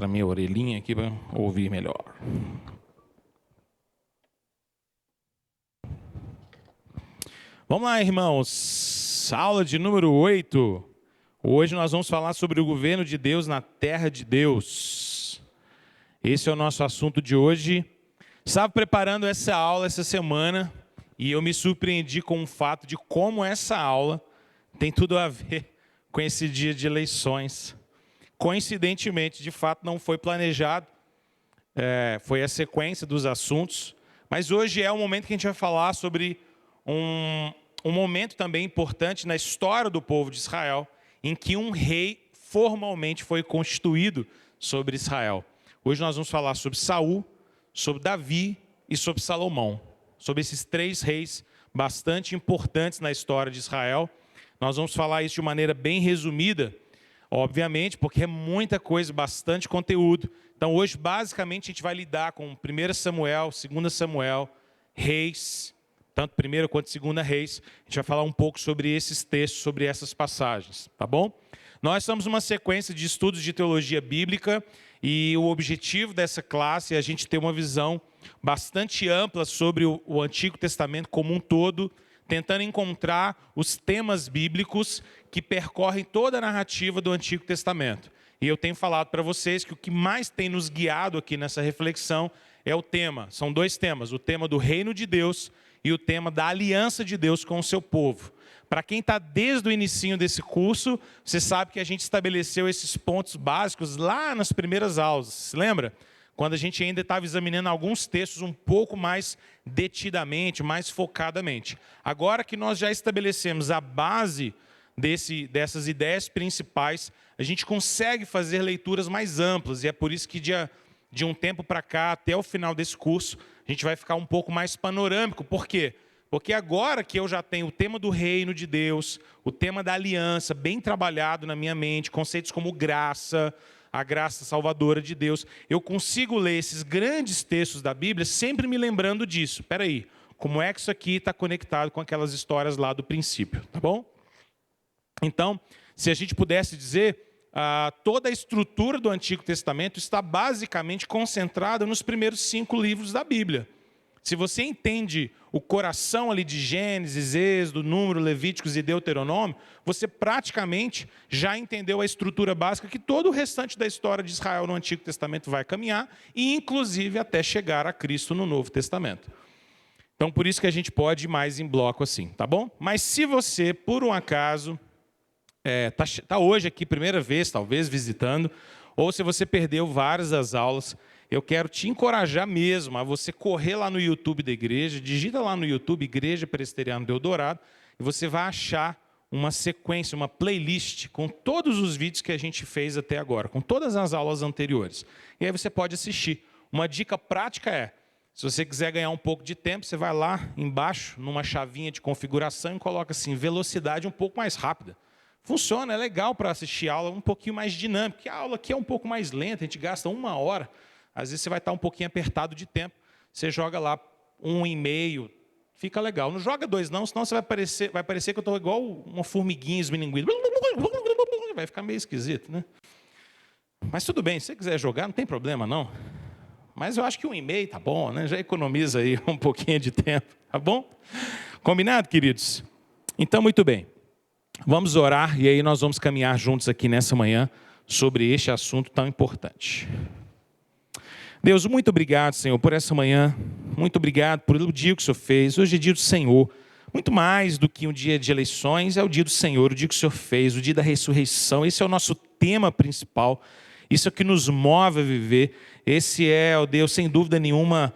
para minha orelhinha aqui para ouvir melhor. Vamos lá, irmãos. Aula de número 8. Hoje nós vamos falar sobre o governo de Deus na terra de Deus. Esse é o nosso assunto de hoje. Estava preparando essa aula essa semana e eu me surpreendi com o fato de como essa aula tem tudo a ver com esse dia de eleições. Coincidentemente, de fato, não foi planejado, foi a sequência dos assuntos, mas hoje é o momento que a gente vai falar sobre um momento também importante na história do povo de Israel, em que um rei formalmente foi constituído sobre Israel. Hoje nós vamos falar sobre Saul, sobre Davi e sobre Salomão, sobre esses 3 reis bastante importantes na história de Israel. Nós vamos falar isso de maneira bem resumida, obviamente, porque é muita coisa, bastante conteúdo. Então hoje, basicamente, a gente vai lidar com 1 Samuel, 2 Samuel, Reis, tanto 1 quanto 2 Reis. A gente vai falar um pouco sobre esses textos, sobre essas passagens, tá bom? Nós estamos numa sequência de estudos de teologia bíblica e o objetivo dessa classe é a gente ter uma visão bastante ampla sobre o Antigo Testamento como um todo, tentando encontrar os temas bíblicos que percorrem toda a narrativa do Antigo Testamento. E eu tenho falado para vocês que o que mais tem nos guiado aqui nessa reflexão é o tema, são 2 temas, o tema do reino de Deus e o tema da aliança de Deus com o seu povo. Para quem está desde o inicinho desse curso, você sabe que a gente estabeleceu esses pontos básicos lá nas primeiras aulas, se lembra? Quando a gente ainda estava examinando alguns textos um pouco mais detidamente, mais focadamente. Agora que nós já estabelecemos a base dessas ideias principais, a gente consegue fazer leituras mais amplas, e é por isso que de um tempo para cá, até o final desse curso, a gente vai ficar um pouco mais panorâmico. Por quê? Porque agora que eu já tenho o tema do reino de Deus, o tema da aliança bem trabalhado na minha mente, conceitos como graça, a graça salvadora de Deus, eu consigo ler esses grandes textos da Bíblia sempre me lembrando disso. Espera aí, como é que isso aqui está conectado com aquelas histórias lá do princípio, tá bom? Então, se a gente pudesse dizer, toda a estrutura do Antigo Testamento está basicamente concentrada nos primeiros 5 livros da Bíblia. Se você entende o coração ali de Gênesis, Êxodo, Número, Levíticos e Deuteronômio, você praticamente já entendeu a estrutura básica que todo o restante da história de Israel no Antigo Testamento vai caminhar, e inclusive até chegar a Cristo no Novo Testamento. Então, por isso que a gente pode ir mais em bloco assim, tá bom? Mas se você, por um acaso, está hoje aqui, primeira vez, talvez, visitando, ou se você perdeu várias das aulas, eu quero te encorajar mesmo a você correr lá no YouTube da igreja, digita lá no YouTube, Igreja Presbiteriana do Eldorado, e você vai achar uma sequência, uma playlist com todos os vídeos que a gente fez até agora, com todas as aulas anteriores. E aí você pode assistir. Uma dica prática é, se você quiser ganhar um pouco de tempo, você vai lá embaixo, numa chavinha de configuração, e coloca assim, velocidade um pouco mais rápida. Funciona, é legal para assistir a aula um pouquinho mais dinâmica, porque a aula aqui é um pouco mais lenta, a gente gasta 1 hora, às vezes você vai estar um pouquinho apertado de tempo, você joga lá 1,5, fica legal. Não joga 2 não, senão você vai parecer que eu estou igual uma formiguinha esmilinguida. Vai ficar meio esquisito, né? Mas tudo bem, se você quiser jogar, não tem problema não. Mas eu acho que 1,5 tá bom, né? Já economiza aí um pouquinho de tempo, tá bom? Combinado, queridos? Então, muito bem. Vamos orar e aí nós vamos caminhar juntos aqui nessa manhã sobre este assunto tão importante. Deus, muito obrigado, Senhor, por essa manhã. Muito obrigado por o dia que o Senhor fez. Hoje é dia do Senhor. Muito mais do que um dia de eleições, é o dia do Senhor, o dia que o Senhor fez, o dia da ressurreição. Esse é o nosso tema principal. Isso é o que nos move a viver. Esse é, ó Deus, sem dúvida nenhuma,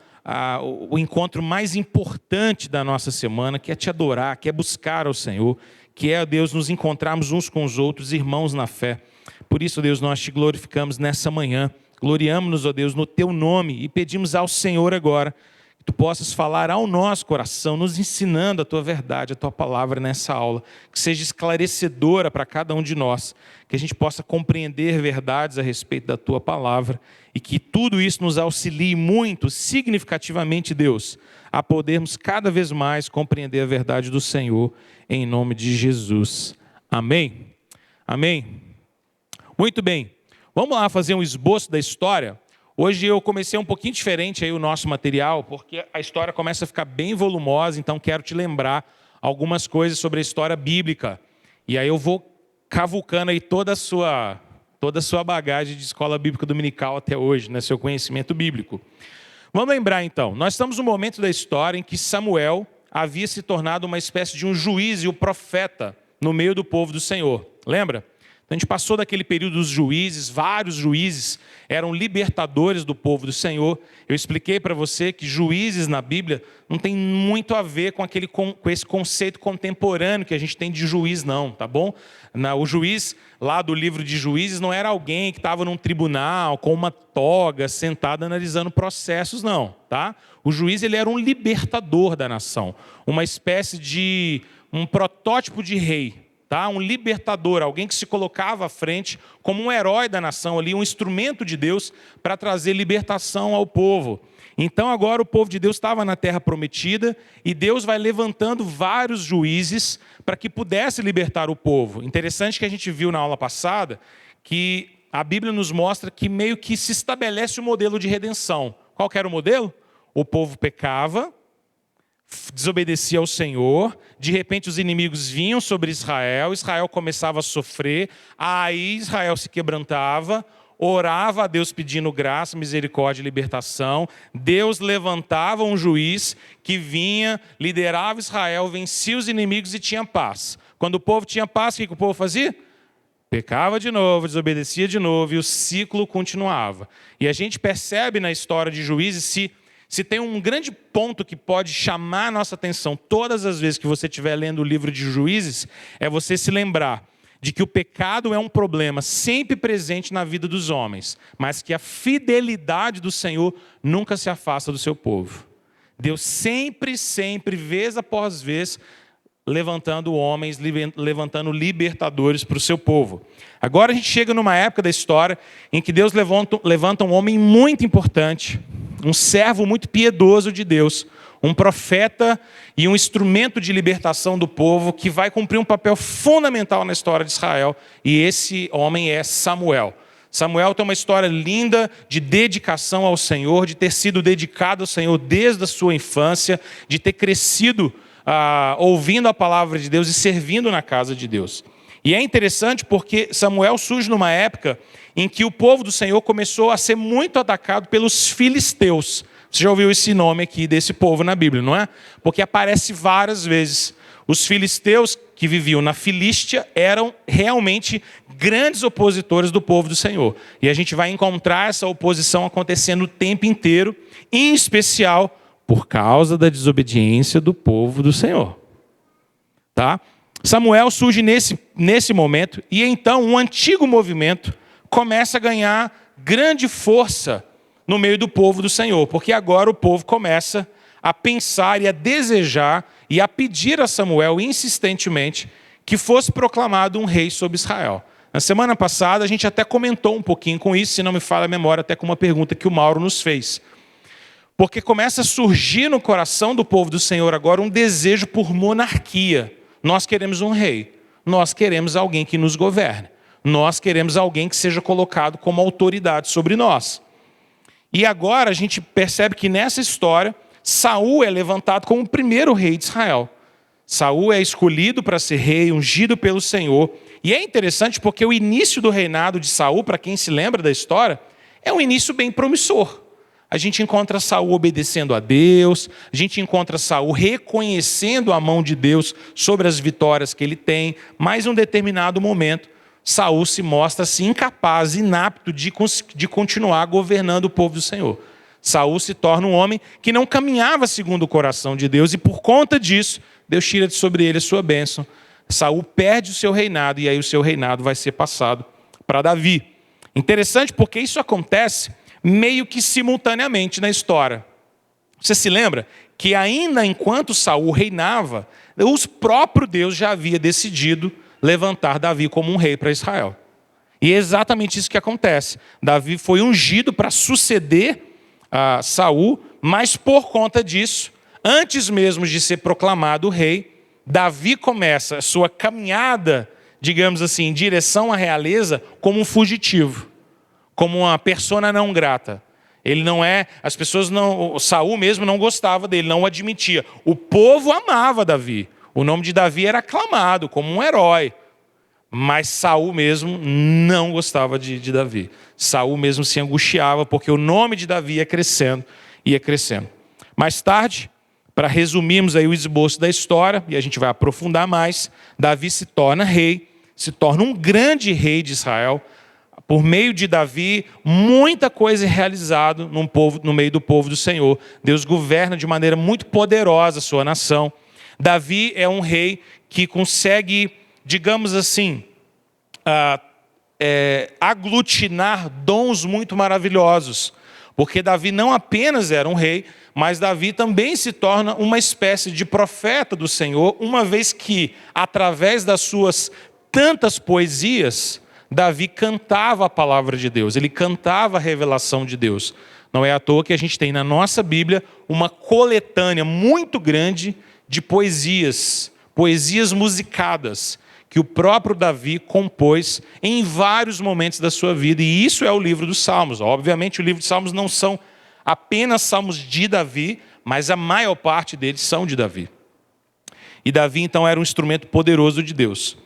o encontro mais importante da nossa semana, que é te adorar, que é buscar ao Senhor, que é, ó Deus, nos encontrarmos uns com os outros, irmãos na fé. Por isso, ó Deus, nós te glorificamos nessa manhã. Gloriamo-nos, ó Deus, no teu nome e pedimos ao Senhor agora que tu possas falar ao nosso coração, nos ensinando a tua verdade, a tua palavra nessa aula, que seja esclarecedora para cada um de nós, que a gente possa compreender verdades a respeito da tua palavra e que tudo isso nos auxilie muito, significativamente, Deus, a podermos cada vez mais compreender a verdade do Senhor, em nome de Jesus. Amém? Amém? Muito bem. Vamos lá fazer um esboço da história? Hoje eu comecei um pouquinho diferente aí o nosso material, porque a história começa a ficar bem volumosa, então quero te lembrar algumas coisas sobre a história bíblica. E aí eu vou cavucando aí toda a sua bagagem de escola bíblica dominical até hoje, né, seu conhecimento bíblico. Vamos lembrar então, nós estamos no momento da história em que Samuel havia se tornado uma espécie de um juiz e um profeta no meio do povo do Senhor. Lembra? Então, a gente passou daquele período dos juízes, vários juízes eram libertadores do povo do Senhor. Eu expliquei para você que juízes na Bíblia não tem muito a ver com esse conceito contemporâneo que a gente tem de juiz, não, tá bom? O juiz lá do livro de Juízes não era alguém que estava num tribunal com uma toga, sentado analisando processos, não, tá? O juiz, ele era um libertador da nação, uma espécie de um protótipo de rei. Tá? Um libertador, alguém que se colocava à frente como um herói da nação ali, um instrumento de Deus para trazer libertação ao povo. Então agora o povo de Deus estava na terra prometida e Deus vai levantando vários juízes para que pudesse libertar o povo. Interessante que a gente viu na aula passada que a Bíblia nos mostra que meio que se estabelece o modelo de redenção. Qual que era o modelo? O povo pecava, desobedecia ao Senhor, de repente os inimigos vinham sobre Israel, Israel começava a sofrer, aí Israel se quebrantava, orava a Deus pedindo graça, misericórdia e libertação, Deus levantava um juiz que vinha, liderava Israel, vencia os inimigos e tinha paz. Quando o povo tinha paz, o que o povo fazia? Pecava de novo, desobedecia de novo e o ciclo continuava. E a gente percebe na história de Juízes, se tem um grande ponto que pode chamar a nossa atenção todas as vezes que você estiver lendo o livro de Juízes, é você se lembrar de que o pecado é um problema sempre presente na vida dos homens, mas que a fidelidade do Senhor nunca se afasta do seu povo. Deus sempre, vez após vez, levantando homens, levantando libertadores para o seu povo. Agora a gente chega numa época da história em que Deus levanta um homem muito importante, um servo muito piedoso de Deus, um profeta e um instrumento de libertação do povo que vai cumprir um papel fundamental na história de Israel. E esse homem é Samuel. Samuel tem uma história linda de dedicação ao Senhor, de ter sido dedicado ao Senhor desde a sua infância, de ter crescido ouvindo a palavra de Deus e servindo na casa de Deus. E é interessante porque Samuel surge numa época em que o povo do Senhor começou a ser muito atacado pelos filisteus. Você já ouviu esse nome aqui desse povo na Bíblia, não é? Porque aparece várias vezes. Os filisteus que viviam na Filístia eram realmente grandes opositores do povo do Senhor. E a gente vai encontrar essa oposição acontecendo o tempo inteiro, em especial por causa da desobediência do povo do Senhor. Tá? Samuel surge nesse momento e então um antigo movimento começa a ganhar grande força no meio do povo do Senhor, porque agora o povo começa a pensar e a desejar e a pedir a Samuel insistentemente que fosse proclamado um rei sobre Israel. Na semana passada a gente até comentou um pouquinho com isso, se não me falha a memória, até com uma pergunta que o Mauro nos fez. Porque começa a surgir no coração do povo do Senhor agora um desejo por monarquia. Nós queremos um rei, nós queremos alguém que nos governe, nós queremos alguém que seja colocado como autoridade sobre nós. E agora a gente percebe que nessa história, Saul é levantado como o primeiro rei de Israel. Saul é escolhido para ser rei, ungido pelo Senhor. E é interessante porque o início do reinado de Saul, para quem se lembra da história, é um início bem promissor. A gente encontra Saul obedecendo a Deus, a gente encontra Saul reconhecendo a mão de Deus sobre as vitórias que ele tem, mas em um determinado momento, Saul se mostra assim, incapaz, inapto de continuar governando o povo do Senhor. Saul se torna um homem que não caminhava segundo o coração de Deus e por conta disso, Deus tira de sobre ele a sua bênção. Saul perde o seu reinado e aí o seu reinado vai ser passado para Davi. Interessante porque isso acontece meio que simultaneamente na história. Você se lembra que ainda enquanto Saul reinava, o próprio Deus já havia decidido levantar Davi como um rei para Israel. E é exatamente isso que acontece. Davi foi ungido para suceder a Saul, mas por conta disso, antes mesmo de ser proclamado rei, Davi começa a sua caminhada, digamos assim, em direção à realeza como um fugitivo. como uma persona não grata. Ele não é, as pessoas não, Saul mesmo não gostava dele, não o admitia. O povo amava Davi. O nome de Davi era aclamado como um herói. Mas Saul mesmo não gostava de Davi. Saul mesmo se angustiava porque o nome de Davi ia crescendo, ia crescendo. Mais tarde, para resumirmos aí o esboço da história, e a gente vai aprofundar mais, Davi se torna rei, se torna um grande rei de Israel. Por meio de Davi, muita coisa é realizada no meio do povo do Senhor. Deus governa de maneira muito poderosa a sua nação. Davi é um rei que consegue, digamos assim, aglutinar dons muito maravilhosos. Porque Davi não apenas era um rei, mas Davi também se torna uma espécie de profeta do Senhor, uma vez que, através das suas tantas poesias, Davi cantava a palavra de Deus, ele cantava a revelação de Deus. Não é à toa que a gente tem na nossa Bíblia uma coletânea muito grande de poesias musicadas, que o próprio Davi compôs em vários momentos da sua vida. E isso é o livro dos Salmos. Obviamente, o livro dos Salmos não são apenas salmos de Davi, mas a maior parte deles são de Davi. E Davi, então, era um instrumento poderoso de Deus.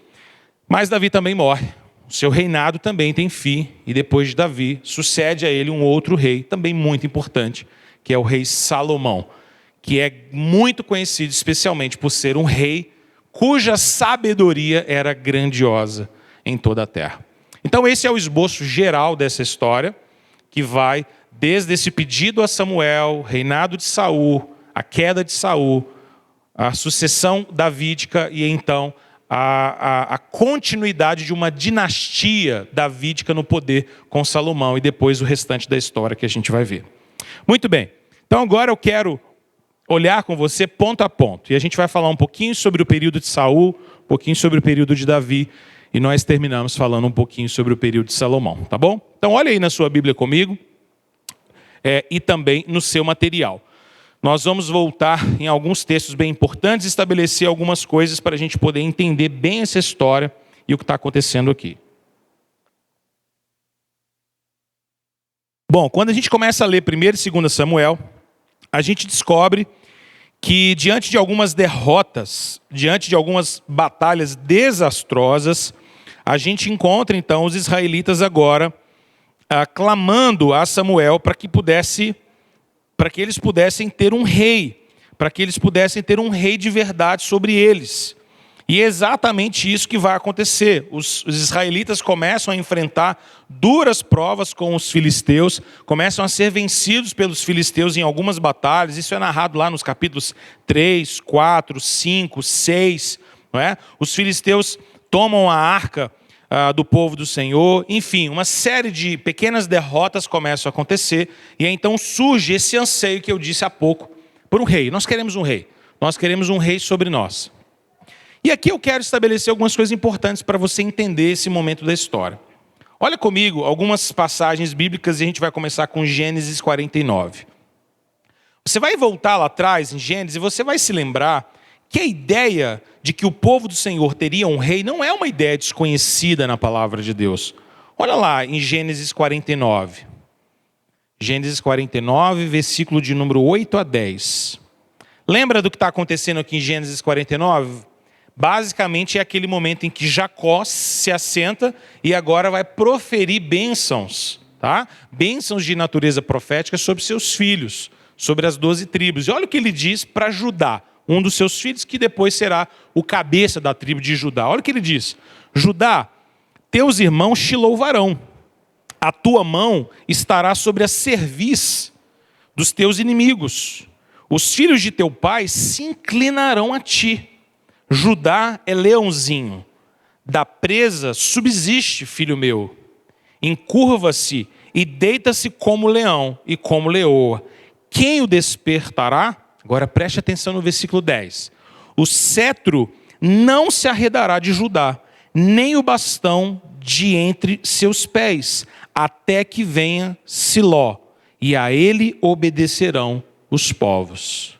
Mas Davi também morre. O seu reinado também tem fim, e depois de Davi, sucede a ele um outro rei, também muito importante, que é o rei Salomão, que é muito conhecido especialmente por ser um rei cuja sabedoria era grandiosa em toda a terra. Então esse é o esboço geral dessa história, que vai desde esse pedido a Samuel, reinado de Saul, a queda de Saul, a sucessão davídica e então a continuidade de uma dinastia davídica no poder com Salomão e depois o restante da história que a gente vai ver. Muito bem, então agora eu quero olhar com você ponto a ponto. E a gente vai falar um pouquinho sobre o período de Saul, um pouquinho sobre o período de Davi, e nós terminamos falando um pouquinho sobre o período de Salomão, tá bom? Então olha aí na sua Bíblia comigo, e também no seu material. Nós vamos voltar em alguns textos bem importantes e estabelecer algumas coisas para a gente poder entender bem essa história e o que está acontecendo aqui. Bom, quando a gente começa a ler 1º e 2º Samuel, a gente descobre que diante de algumas derrotas, diante de algumas batalhas desastrosas, a gente encontra então os israelitas agora clamando a Samuel para que eles pudessem ter um rei, para que eles pudessem ter um rei de verdade sobre eles. E é exatamente isso que vai acontecer. Os israelitas começam a enfrentar duras provas com os filisteus, começam a ser vencidos pelos filisteus em algumas batalhas. Isso é narrado lá nos capítulos 3, 4, 5, 6. Não é? Os filisteus tomam a arca do povo do Senhor. Enfim, uma série de pequenas derrotas começam a acontecer. E aí, então surge esse anseio que eu disse há pouco por um rei. Nós queremos um rei. Nós queremos um rei sobre nós. E aqui eu quero estabelecer algumas coisas importantes para você entender esse momento da história. Olha comigo algumas passagens bíblicas e a gente vai começar com Gênesis 49. Você vai voltar lá atrás em Gênesis e você vai se lembrar que a ideia de que o povo do Senhor teria um rei não é uma ideia desconhecida na palavra de Deus. Olha lá em Gênesis 49. Gênesis 49, versículo de número 8 a 10. Lembra do que está acontecendo aqui em Gênesis 49? Basicamente é aquele momento em que Jacó se assenta e agora vai proferir bênçãos, tá? Bênçãos de natureza profética sobre seus filhos, sobre as 12 tribos. E olha o que ele diz para Judá, um dos seus filhos que depois será o cabeça da tribo de Judá. Olha o que ele diz: Judá, teus irmãos te louvarão, a tua mão estará sobre a cerviz dos teus inimigos, os filhos de teu pai se inclinarão a ti. Judá é leãozinho, da presa subsiste, filho meu. Encurva-se e deita-se como leão e como leoa. Quem o despertará? Agora preste atenção no versículo 10. O cetro não se arredará de Judá, nem o bastão de entre seus pés, até que venha Siló, e a ele obedecerão os povos.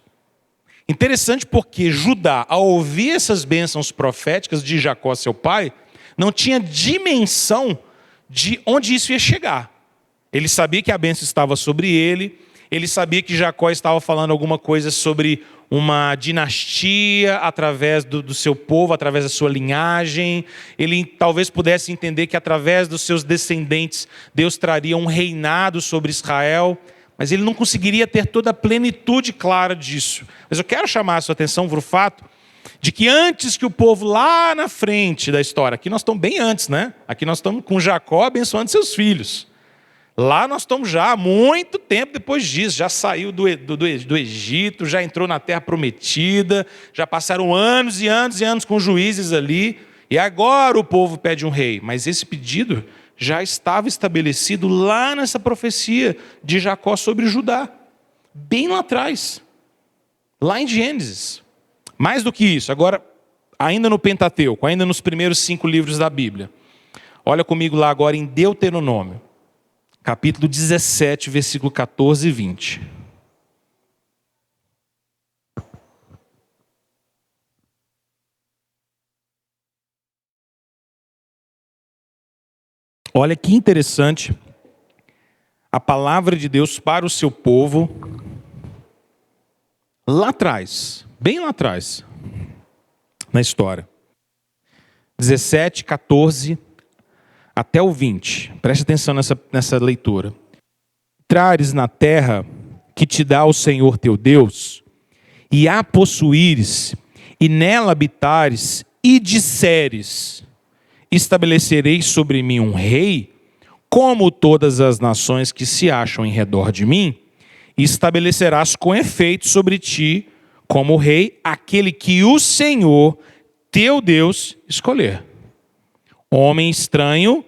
Interessante porque Judá, ao ouvir essas bênçãos proféticas de Jacó, seu pai, não tinha dimensão de onde isso ia chegar. Ele sabia que a bênção estava sobre ele sabia que Jacó estava falando alguma coisa sobre uma dinastia através do seu povo, através da sua linhagem. Ele talvez pudesse entender que através dos seus descendentes Deus traria um reinado sobre Israel, mas ele não conseguiria ter toda a plenitude clara disso. Mas eu quero chamar a sua atenção para o fato de que antes que o povo lá na frente da história, aqui nós estamos bem antes, né? Aqui nós estamos com Jacó abençoando seus filhos. Lá nós estamos já há muito tempo depois disso, já saiu do Egito, já entrou na terra prometida, já passaram anos e anos e anos com juízes ali, e agora o povo pede um rei. Mas esse pedido já estava estabelecido lá nessa profecia de Jacó sobre Judá, bem lá atrás, lá em Gênesis. Mais do que isso, agora, ainda no Pentateuco, ainda nos primeiros 5 livros da Bíblia. Olha comigo lá agora em Deuteronômio. Capítulo 17, versículo 14 e 20. Olha que interessante a palavra de Deus para o seu povo, lá atrás, bem lá atrás, na história. 17, 14 até o 20. Preste atenção nessa leitura. Entrares na terra que te dá o Senhor teu Deus, e a possuíres, e nela habitares, e disseres: estabelecerei sobre mim um rei, como todas as nações que se acham em redor de mim, e estabelecerás com efeito sobre ti, como rei, aquele que o Senhor teu Deus escolher. Homem estranho,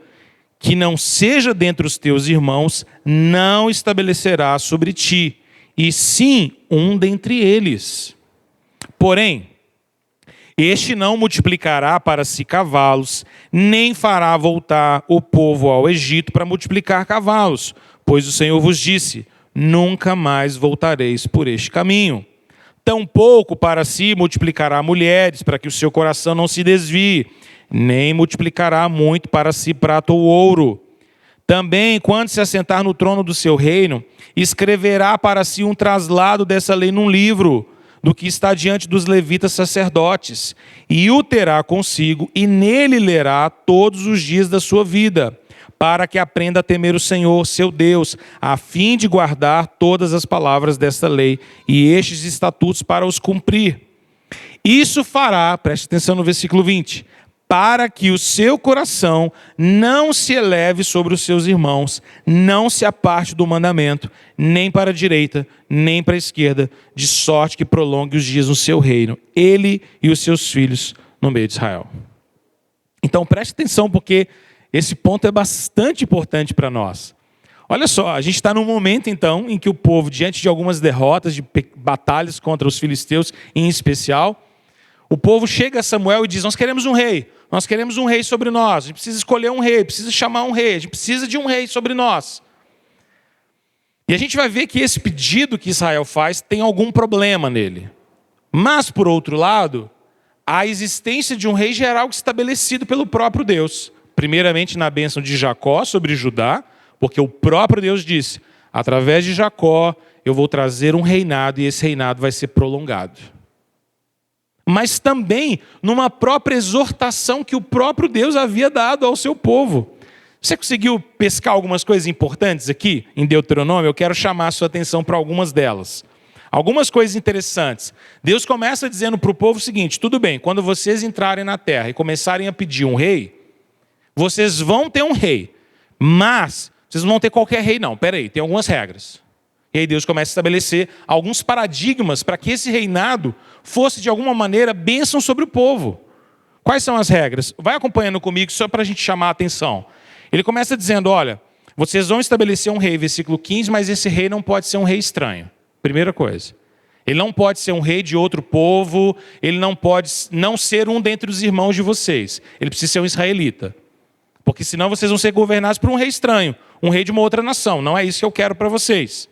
que não seja dentre os teus irmãos, não estabelecerá sobre ti, e sim um dentre eles. Porém, este não multiplicará para si cavalos, nem fará voltar o povo ao Egito para multiplicar cavalos, pois o Senhor vos disse: nunca mais voltareis por este caminho. Tampouco para si multiplicará mulheres, para que o seu coração não se desvie, nem multiplicará muito para si prata ou ouro. Também, quando se assentar no trono do seu reino, escreverá para si um traslado dessa lei num livro, do que está diante dos levitas sacerdotes, e o terá consigo, e nele lerá todos os dias da sua vida, para que aprenda a temer o Senhor, seu Deus, a fim de guardar todas as palavras desta lei, e estes estatutos para os cumprir. Isso fará, preste atenção no versículo 20, para que o seu coração não se eleve sobre os seus irmãos, não se aparte do mandamento, nem para a direita, nem para a esquerda, de sorte que prolongue os dias no seu reino, ele e os seus filhos no meio de Israel. Então preste atenção, porque esse ponto é bastante importante para nós. Olha só, a gente está num momento então em que o povo, diante de algumas derrotas, de batalhas contra os filisteus em especial, o povo chega a Samuel e diz: nós queremos um rei. Nós queremos um rei sobre nós. A gente precisa escolher um rei, precisa chamar um rei. A gente precisa de um rei sobre nós. E a gente vai ver que esse pedido que Israel faz tem algum problema nele. Mas, por outro lado, a existência de um rei já era algo estabelecido pelo próprio Deus. Primeiramente na bênção de Jacó sobre Judá, porque o próprio Deus disse: através de Jacó eu vou trazer um reinado e esse reinado vai ser prolongado. Mas também numa própria exortação que o próprio Deus havia dado ao seu povo. Você conseguiu pescar algumas coisas importantes aqui em Deuteronômio? Eu quero chamar a sua atenção para algumas delas. Algumas coisas interessantes. Deus começa dizendo para o povo o seguinte: tudo bem, quando vocês entrarem na terra e começarem a pedir um rei, vocês vão ter um rei, mas vocês não vão ter qualquer rei não. Peraí, tem algumas regras. E aí Deus começa a estabelecer alguns paradigmas para que esse reinado fosse de alguma maneira bênção sobre o povo. Quais são as regras? Vai acompanhando comigo só para a gente chamar a atenção. Ele começa dizendo: olha, vocês vão estabelecer um rei, versículo 15, mas esse rei não pode ser um rei estranho. Primeira coisa. Ele não pode ser um rei de outro povo, ele não pode não ser um dentre os irmãos de vocês. Ele precisa ser um israelita. Porque senão vocês vão ser governados por um rei estranho, um rei de uma outra nação. Não é isso que eu quero para vocês.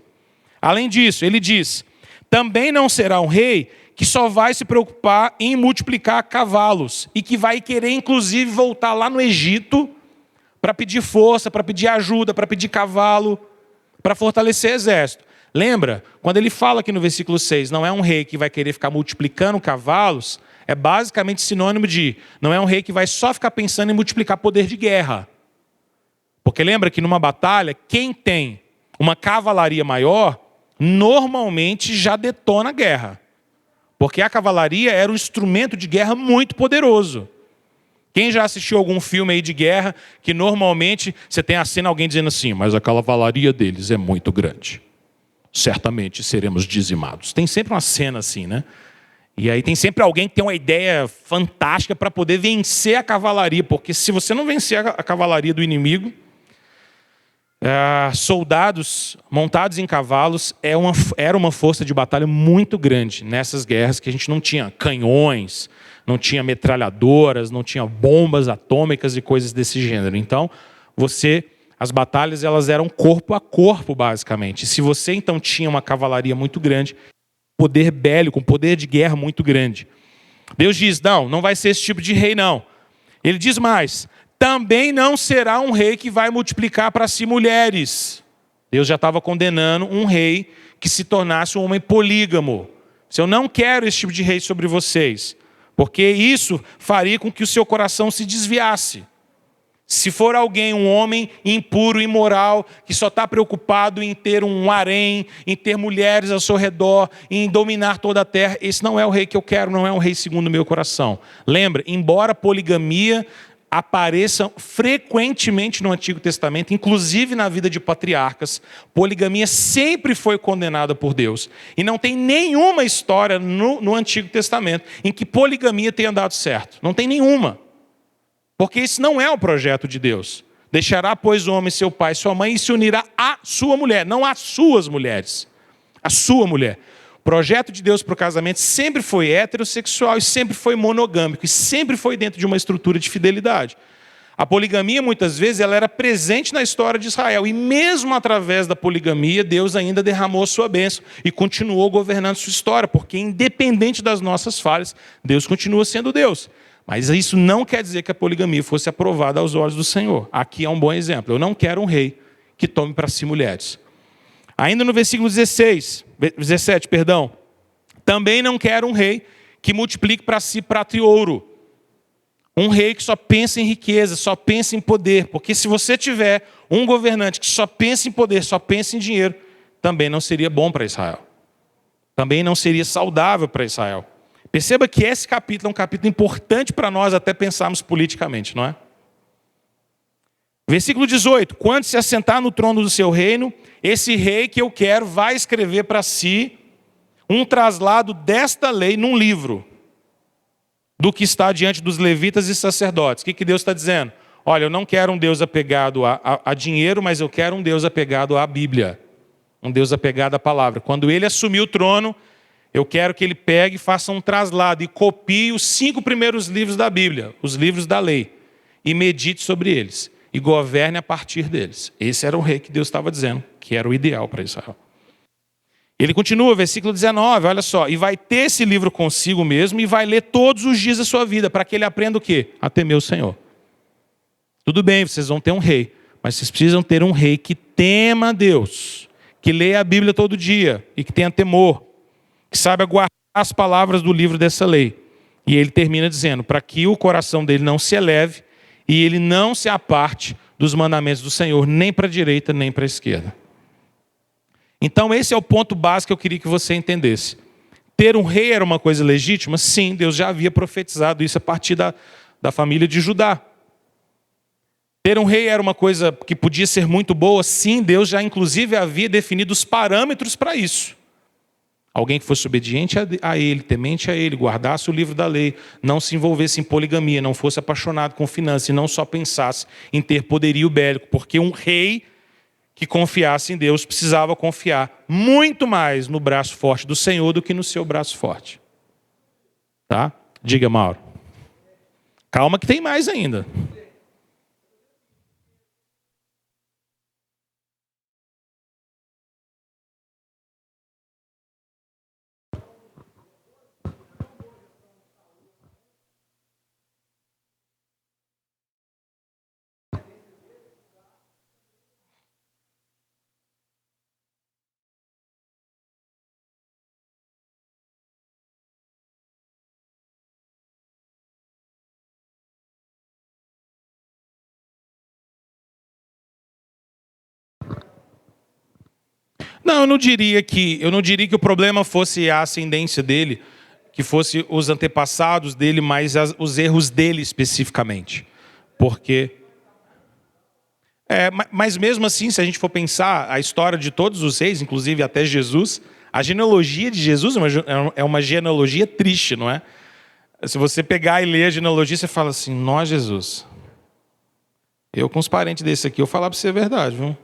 Além disso, ele diz: também não será um rei que só vai se preocupar em multiplicar cavalos e que vai querer inclusive voltar lá no Egito para pedir força, para pedir ajuda, para pedir cavalo. para fortalecer o exército. Lembra? Quando ele fala aqui no versículo 6, não é um rei que vai querer ficar multiplicando cavalos, é basicamente sinônimo de, não é um rei que vai só ficar pensando em multiplicar poder de guerra. Porque lembra que numa batalha, quem tem uma cavalaria maior, normalmente já detona a guerra. Porque a cavalaria era um instrumento de guerra muito poderoso. Quem já assistiu algum filme aí de guerra, que normalmente você tem a cena alguém dizendo assim, mas a cavalaria deles é muito grande. Certamente seremos dizimados. Tem sempre uma cena assim, né? E aí tem sempre alguém que tem uma ideia fantástica para poder vencer a cavalaria. Porque se você não vencer a cavalaria do inimigo, soldados montados em cavalos era uma força de batalha muito grande nessas guerras que a gente não tinha canhões, não tinha metralhadoras, não tinha bombas atômicas e coisas desse gênero. Então, as batalhas elas eram corpo a corpo, basicamente. Se você então tinha uma cavalaria muito grande, poder bélico, um poder de guerra muito grande. Deus diz, não vai ser esse tipo de rei, não. Ele diz mais, também não será um rei que vai multiplicar para si mulheres. Deus já estava condenando um rei que se tornasse um homem polígamo. Eu não quero esse tipo de rei sobre vocês, porque isso faria com que o seu coração se desviasse. Se for alguém, um homem impuro, imoral, que só está preocupado em ter um harém, em ter mulheres ao seu redor, em dominar toda a terra, esse não é o rei que eu quero, não é um rei segundo o meu coração. Lembra, embora a poligamia apareça frequentemente no Antigo Testamento, inclusive na vida de patriarcas, poligamia sempre foi condenada por Deus. E não tem nenhuma história no Antigo Testamento em que poligamia tenha dado certo. Não tem nenhuma. Porque isso não é o projeto de Deus. Deixará, pois, o homem seu pai e sua mãe e se unirá à sua mulher, não às suas mulheres. A sua mulher. O projeto de Deus para o casamento sempre foi heterossexual e sempre foi monogâmico. E sempre foi dentro de uma estrutura de fidelidade. A poligamia, muitas vezes, ela era presente na história de Israel. E mesmo através da poligamia, Deus ainda derramou a sua bênção e continuou governando sua história. Porque independente das nossas falhas, Deus continua sendo Deus. Mas isso não quer dizer que a poligamia fosse aprovada aos olhos do Senhor. Aqui é um bom exemplo. Eu não quero um rei que tome para si mulheres. Ainda no versículo 17, também não quero um rei que multiplique para si prata e ouro. Um rei que só pensa em riqueza, só pensa em poder. Porque se você tiver um governante que só pensa em poder, só pensa em dinheiro, também não seria bom para Israel. Também não seria saudável para Israel. Perceba que esse capítulo é um capítulo importante para nós até pensarmos politicamente, não é? Versículo 18. Quando se assentar no trono do seu reino, esse rei que eu quero vai escrever para si um traslado desta lei num livro, do que está diante dos levitas e sacerdotes. O que Deus está dizendo? Olha, eu não quero um Deus apegado a dinheiro, mas eu quero um Deus apegado à Bíblia. Um Deus apegado à palavra. Quando ele assumir o trono, eu quero que ele pegue e faça um traslado e copie os 5 primeiros livros da Bíblia, os livros da lei, e medite sobre eles, e governe a partir deles. Esse era o rei que Deus estava dizendo, que era o ideal para Israel. Ele continua, versículo 19, olha só, e vai ter esse livro consigo mesmo, e vai ler todos os dias da sua vida, para que ele aprenda o quê? A temer o Senhor. Tudo bem, vocês vão ter um rei, mas vocês precisam ter um rei que tema a Deus, que leia a Bíblia todo dia, e que tenha temor, que saiba guardar as palavras do livro dessa lei. E ele termina dizendo, para que o coração dele não se eleve e ele não se aparte dos mandamentos do Senhor, nem para a direita, nem para a esquerda. Então esse é o ponto básico que eu queria que você entendesse. Ter um rei era uma coisa legítima? Sim, Deus já havia profetizado isso a partir da família de Judá. Ter um rei era uma coisa que podia ser muito boa? Sim, Deus já inclusive havia definido os parâmetros para isso. Alguém que fosse obediente a ele, temente a ele, guardasse o livro da lei, não se envolvesse em poligamia, não fosse apaixonado com finanças e não só pensasse em ter poderio bélico, porque um rei que confiasse em Deus precisava confiar muito mais no braço forte do Senhor do que no seu braço forte. Tá? Diga, Mauro. Calma que tem mais ainda. Não, eu não diria que o problema fosse a ascendência dele, que fosse os antepassados dele, mas os erros dele especificamente. Porque mas mesmo assim, se a gente for pensar a história de todos os reis, inclusive até Jesus, a genealogia de Jesus é uma genealogia triste, não é? Se você pegar e ler a genealogia, você fala assim, nós, Jesus, eu com os parentes desse aqui, eu falar para você a verdade, viu?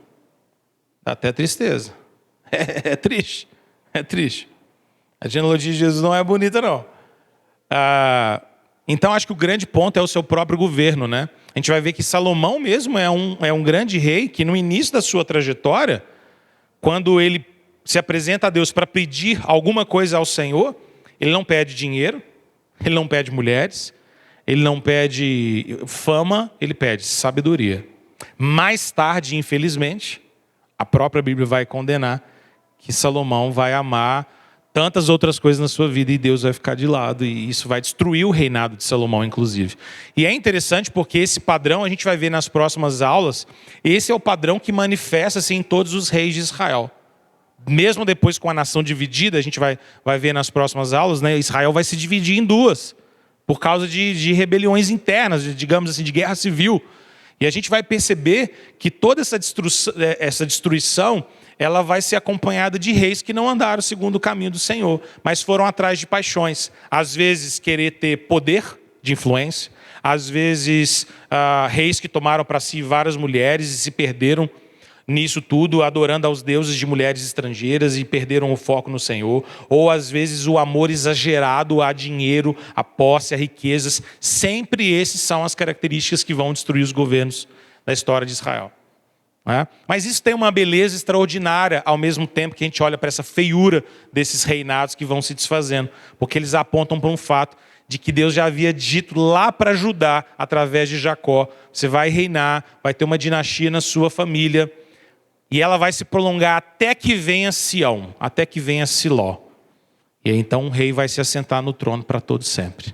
Dá até tristeza. É triste, é triste. A genealogia de Jesus não é bonita, não. Então, acho que o grande ponto é o seu próprio governo, né? A gente vai ver que Salomão mesmo é um grande rei que no início da sua trajetória, quando ele se apresenta a Deus para pedir alguma coisa ao Senhor, ele não pede dinheiro, ele não pede mulheres, ele não pede fama, ele pede sabedoria. Mais tarde, infelizmente, a própria Bíblia vai condenar que Salomão vai amar tantas outras coisas na sua vida e Deus vai ficar de lado e isso vai destruir o reinado de Salomão, inclusive. E é interessante porque esse padrão, a gente vai ver nas próximas aulas, esse é o padrão que manifesta-se em todos os reis de Israel. Mesmo depois com a nação dividida, a gente vai ver nas próximas aulas, né, Israel vai se dividir em duas, por causa de rebeliões internas, digamos assim, de guerra civil. E a gente vai perceber que toda essa destruição ela vai ser acompanhada de reis que não andaram segundo o caminho do Senhor, mas foram atrás de paixões. Às vezes querer ter poder de influência, às vezes reis que tomaram para si várias mulheres e se perderam nisso tudo, adorando aos deuses de mulheres estrangeiras e perderam o foco no Senhor. Ou às vezes o amor exagerado a dinheiro, a posse, a riquezas. Sempre esses são as características que vão destruir os governos da história de Israel. Mas isso tem uma beleza extraordinária ao mesmo tempo que a gente olha para essa feiura desses reinados que vão se desfazendo, porque eles apontam para um fato de que Deus já havia dito lá para Judá, através de Jacó, você vai reinar, vai ter uma dinastia na sua família, e ela vai se prolongar até que venha Sião, até que venha Siló. E aí, então um rei vai se assentar no trono para todo sempre.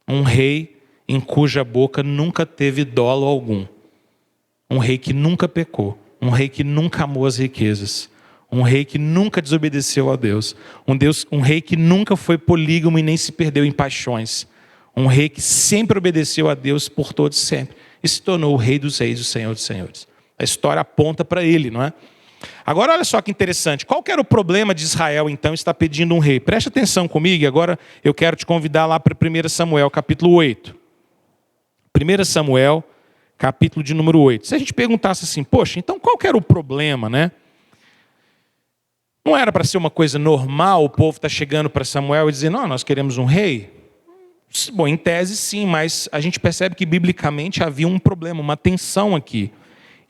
Um rei em cuja boca nunca teve dolo algum. Um rei que nunca pecou, um rei que nunca amou as riquezas, um rei que nunca desobedeceu a Deus, um rei que nunca foi polígamo e nem se perdeu em paixões, um rei que sempre obedeceu a Deus por todos sempre e se tornou o rei dos reis, o Senhor dos senhores. A história aponta para ele, não é? Agora olha só que interessante, qual que era o problema de Israel então estar pedindo um rei? Preste atenção comigo e agora eu quero te convidar lá para 1 Samuel capítulo 8. 1 Samuel capítulo de número 8. Se a gente perguntasse assim, poxa, então qual que era o problema, né? Não era para ser uma coisa normal o povo estar chegando para Samuel e dizendo, não, nós queremos um rei? Bom, em tese sim, mas a gente percebe que biblicamente havia um problema, uma tensão aqui.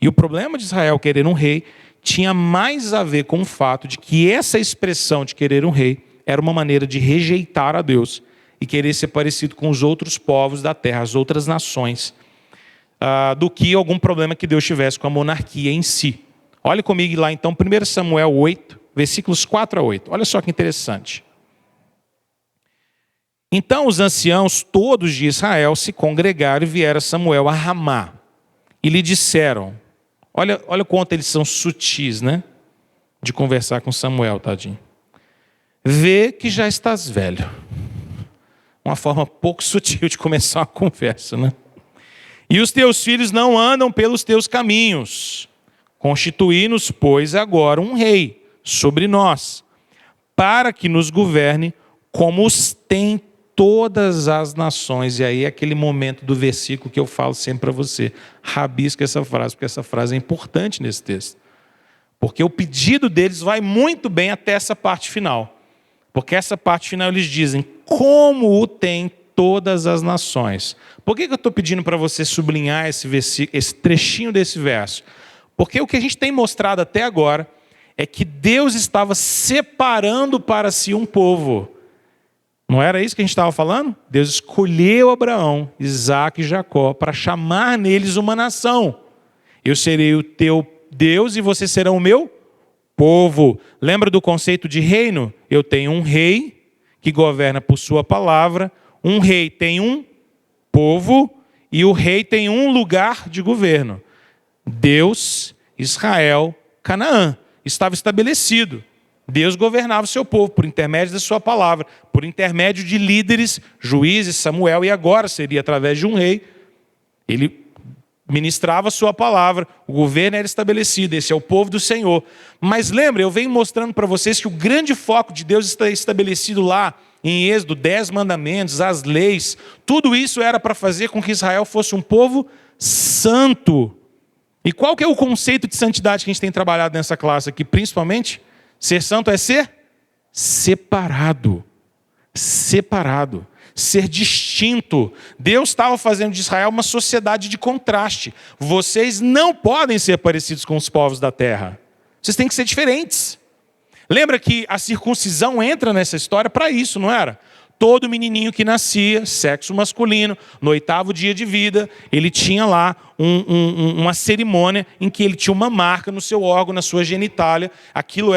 E o problema de Israel querer um rei tinha mais a ver com o fato de que essa expressão de querer um rei era uma maneira de rejeitar a Deus e querer ser parecido com os outros povos da terra, as outras nações, do que algum problema que Deus tivesse com a monarquia em si. Olha comigo lá então, 1 Samuel 8, versículos 4 a 8. Olha só que interessante. Então os anciãos todos de Israel se congregaram e vieram a Samuel a Ramá. E lhe disseram, olha o quanto eles são sutis, né? De conversar com Samuel, tadinho. Vê que já estás velho. Uma forma pouco sutil de começar uma conversa, né? E os teus filhos não andam pelos teus caminhos. Constituí-nos, pois, agora um rei sobre nós, para que nos governe como os tem todas as nações. E aí é aquele momento do versículo que eu falo sempre para você. Rabisca essa frase, porque essa frase é importante nesse texto. Porque o pedido deles vai muito bem até essa parte final. Porque essa parte final eles dizem, como o tem todas as nações. Por que eu estou pedindo para você sublinhar esse trechinho desse verso? Porque o que a gente tem mostrado até agora é que Deus estava separando para si um povo. Não era isso que a gente estava falando? Deus escolheu Abraão, Isaac e Jacó para chamar neles uma nação. Eu serei o teu Deus e vocês serão o meu povo. Lembra do conceito de reino? Eu tenho um rei que governa por sua palavra. Um rei tem um povo e o rei tem um lugar de governo. Deus, Israel, Canaã. estava estabelecido. Deus governava o seu povo por intermédio da sua palavra, por intermédio de líderes, juízes, Samuel, e agora seria através de um rei. Ele ministrava a sua palavra, o governo era estabelecido, esse é o povo do Senhor. Mas lembra, eu venho mostrando para vocês que o grande foco de Deus está estabelecido lá, em Êxodo, 10 mandamentos, as leis, tudo isso era para fazer com que Israel fosse um povo santo. E qual que é o conceito de santidade que a gente tem trabalhado nessa classe aqui, principalmente? Ser santo é ser separado. Separado. Ser distinto. Deus estava fazendo de Israel uma sociedade de contraste. Vocês não podem ser parecidos com os povos da terra. Vocês têm que ser diferentes. Lembra que a circuncisão entra nessa história para isso, não era? Todo menininho que nascia, sexo masculino, no 8º dia de vida, ele tinha lá uma cerimônia em que ele tinha uma marca no seu órgão, na sua genitália. Aquilo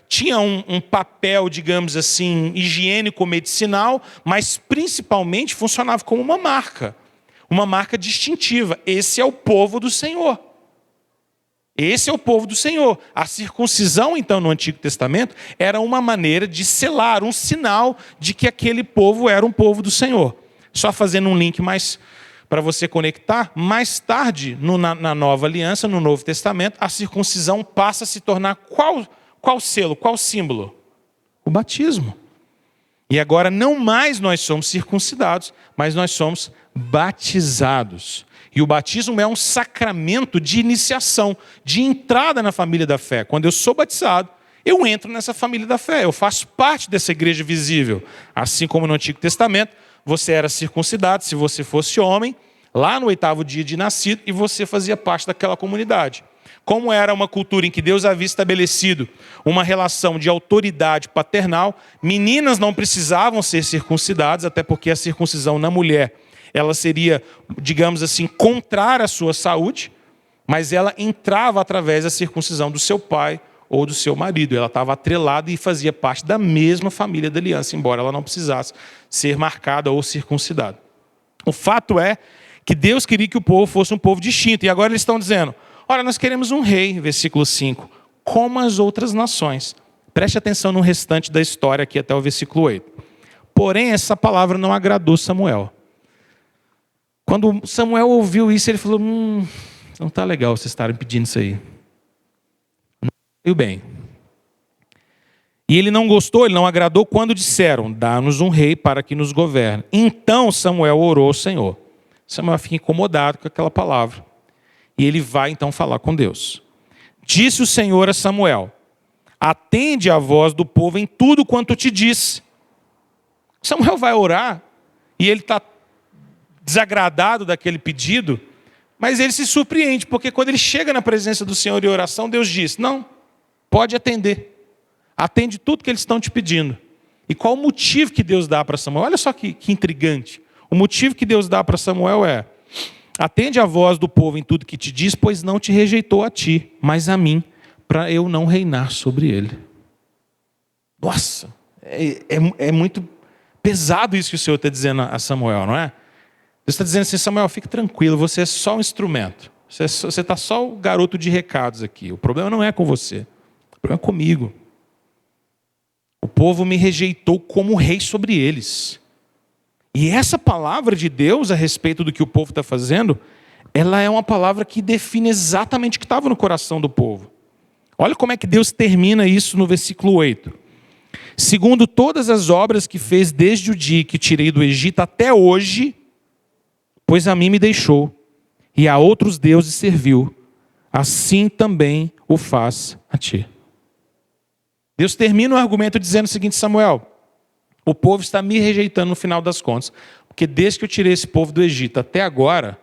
tinha um papel, digamos assim, higiênico-medicinal, mas principalmente funcionava como uma marca distintiva. Esse é o povo do Senhor. Esse é o povo do Senhor. A circuncisão, então, no Antigo Testamento, era uma maneira de selar, um sinal de que aquele povo era um povo do Senhor. Só fazendo um link mais para você conectar, mais tarde, na Nova Aliança, no Novo Testamento, a circuncisão passa a se tornar qual selo, qual símbolo? O batismo. E agora não mais nós somos circuncidados, mas nós somos batizados. E o batismo é um sacramento de iniciação, de entrada na família da fé. Quando eu sou batizado, eu entro nessa família da fé, eu faço parte dessa igreja visível. Assim como no Antigo Testamento, você era circuncidado se você fosse homem, lá no 8º dia de nascido, e você fazia parte daquela comunidade. Como era uma cultura em que Deus havia estabelecido uma relação de autoridade paternal, meninas não precisavam ser circuncidadas, até porque a circuncisão na mulher, ela seria, digamos assim, contrária à sua saúde, mas ela entrava através da circuncisão do seu pai ou do seu marido. Ela estava atrelada e fazia parte da mesma família da aliança, embora ela não precisasse ser marcada ou circuncidada. O fato é que Deus queria que o povo fosse um povo distinto. E agora eles estão dizendo, olha, nós queremos um rei, versículo 5, como as outras nações. Preste atenção no restante da história aqui até o versículo 8. Porém, essa palavra não agradou Samuel. Quando Samuel ouviu isso, ele falou, não está legal vocês estarem pedindo isso aí. Não veio bem. E ele não gostou, ele não agradou quando disseram, dá-nos um rei para que nos governe. Então Samuel orou ao Senhor. Samuel fica incomodado com aquela palavra. E ele vai então falar com Deus. Disse o Senhor a Samuel, atende a voz do povo em tudo quanto te disse. Samuel vai orar e ele está desagradado daquele pedido, mas ele se surpreende, porque quando ele chega na presença do Senhor em oração, Deus diz, não, pode atender. Atende tudo que eles estão te pedindo. E qual o motivo que Deus dá para Samuel? Olha só que intrigante. O motivo que Deus dá para Samuel é, atende a voz do povo em tudo que te diz, pois não te rejeitou a ti, mas a mim, para eu não reinar sobre ele. Nossa, é muito pesado isso que o Senhor está dizendo a Samuel, não é? Deus está dizendo assim, Samuel, fique tranquilo, você é só um instrumento. Você está só o garoto de recados aqui. O problema não é com você, o problema é comigo. O povo me rejeitou como rei sobre eles. E essa palavra de Deus a respeito do que o povo está fazendo, ela é uma palavra que define exatamente o que estava no coração do povo. Olha como é que Deus termina isso no versículo 8. Segundo todas as obras que fez desde o dia que tirei do Egito até hoje, pois a mim me deixou, e a outros deuses serviu, assim também o faz a ti. Deus termina o argumento dizendo o seguinte, Samuel, o povo está me rejeitando no final das contas, porque desde que eu tirei esse povo do Egito até agora,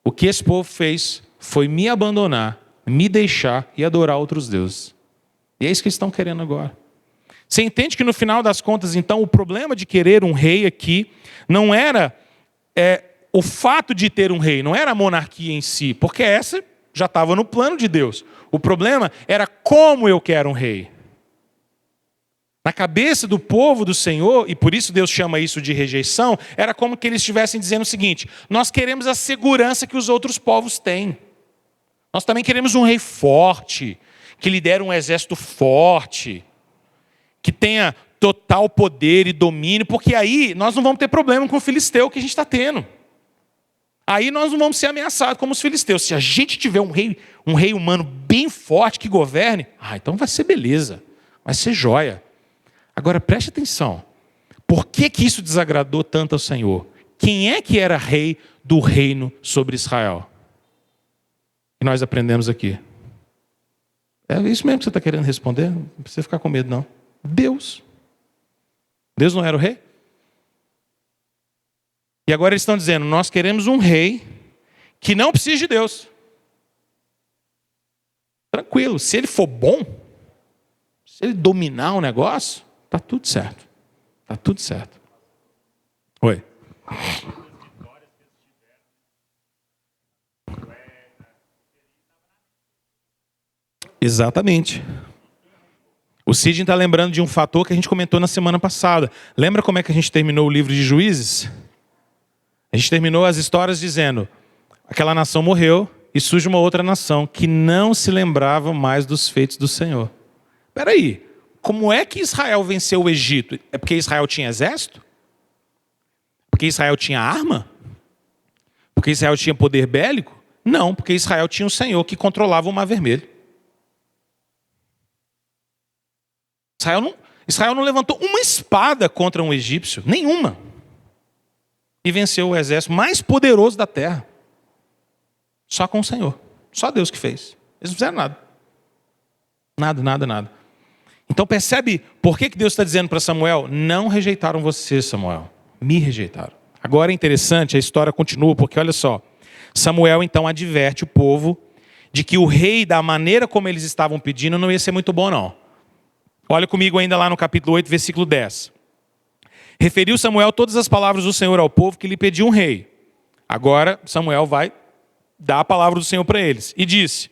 o que esse povo fez foi me abandonar, me deixar e adorar outros deuses. E é isso que eles estão querendo agora. Você entende que no final das contas, então, o problema de querer um rei aqui não era o fato de ter um rei, não era a monarquia em si, porque essa já estava no plano de Deus. O problema era como eu quero um rei. Na cabeça do povo do Senhor, e por isso Deus chama isso de rejeição, era como que eles estivessem dizendo o seguinte, nós queremos a segurança que os outros povos têm. Nós também queremos um rei forte, que lidera um exército forte, que tenha total poder e domínio, porque aí nós não vamos ter problema com o filisteu que a gente está tendo. Aí nós não vamos ser ameaçados como os filisteus. Se a gente tiver um rei humano bem forte que governe, então vai ser beleza, vai ser joia. Agora preste atenção, por que isso desagradou tanto ao Senhor? Quem é que era rei do reino sobre Israel? E nós aprendemos aqui. É isso mesmo que você está querendo responder? Não precisa ficar com medo, não. Deus. Deus não era o rei? E agora eles estão dizendo, nós queremos um rei que não precisa de Deus. Tranquilo, se ele for bom, se ele dominar o negócio, está tudo certo. Está tudo certo. Oi. Exatamente. O Sidney está lembrando de um fator que a gente comentou na semana passada. Lembra como é que a gente terminou o livro de Juízes? A gente terminou as histórias dizendo, aquela nação morreu e surge uma outra nação que não se lembrava mais dos feitos do Senhor. Espera aí, como é que Israel venceu o Egito? É porque Israel tinha exército? Porque Israel tinha arma? Porque Israel tinha poder bélico? Não, porque Israel tinha um Senhor que controlava o Mar Vermelho. Israel não levantou uma espada contra um egípcio, nenhuma. E venceu o exército mais poderoso da terra. Só com o Senhor. Só Deus que fez. Eles não fizeram nada. Nada. Então percebe por que Deus está dizendo para Samuel, não rejeitaram você, Samuel. Me rejeitaram. Agora é interessante, a história continua, porque olha só. Samuel então adverte o povo de que o rei, da maneira como eles estavam pedindo, não ia ser muito bom não. Olha comigo ainda lá no capítulo 8, versículo 10. Referiu Samuel todas as palavras do Senhor ao povo que lhe pediu um rei. Agora Samuel vai dar a palavra do Senhor para eles. E disse,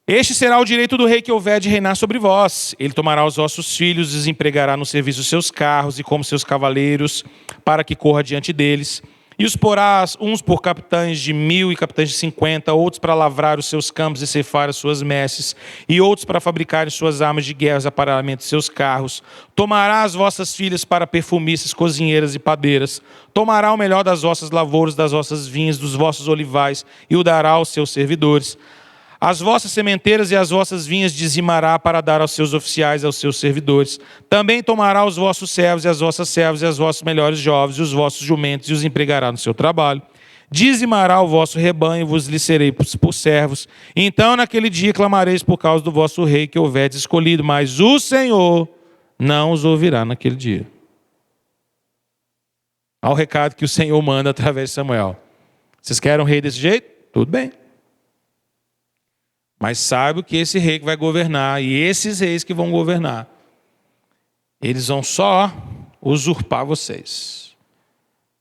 este será o direito do rei que houver de reinar sobre vós. Ele tomará os vossos filhos, os empregará no serviço dos seus carros e como seus cavaleiros, para que corra diante deles. E os porá uns por capitães de 1000 e capitães de 50, outros para lavrar os seus campos e ceifar as suas messes, e outros para fabricar suas armas de guerra, aparelhamento de seus carros. Tomará as vossas filhas para perfumistas, cozinheiras e padeiras. Tomará o melhor das vossas lavouras, das vossas vinhas, dos vossos olivais, e o dará aos seus servidores. As vossas sementeiras e as vossas vinhas dizimará para dar aos seus oficiais, aos seus servidores. Também tomará os vossos servos e as vossas servas e os vossos melhores jovens e os vossos jumentos e os empregará no seu trabalho. Dizimará o vosso rebanho, vos lhe serei por servos. Então naquele dia clamareis por causa do vosso rei que houverdes escolhido, mas o Senhor não os ouvirá naquele dia. Olha o recado que o Senhor manda através de Samuel. Vocês querem um rei desse jeito? Tudo bem. Mas saiba que esse rei que vai governar, e esses reis que vão governar, eles vão só usurpar vocês.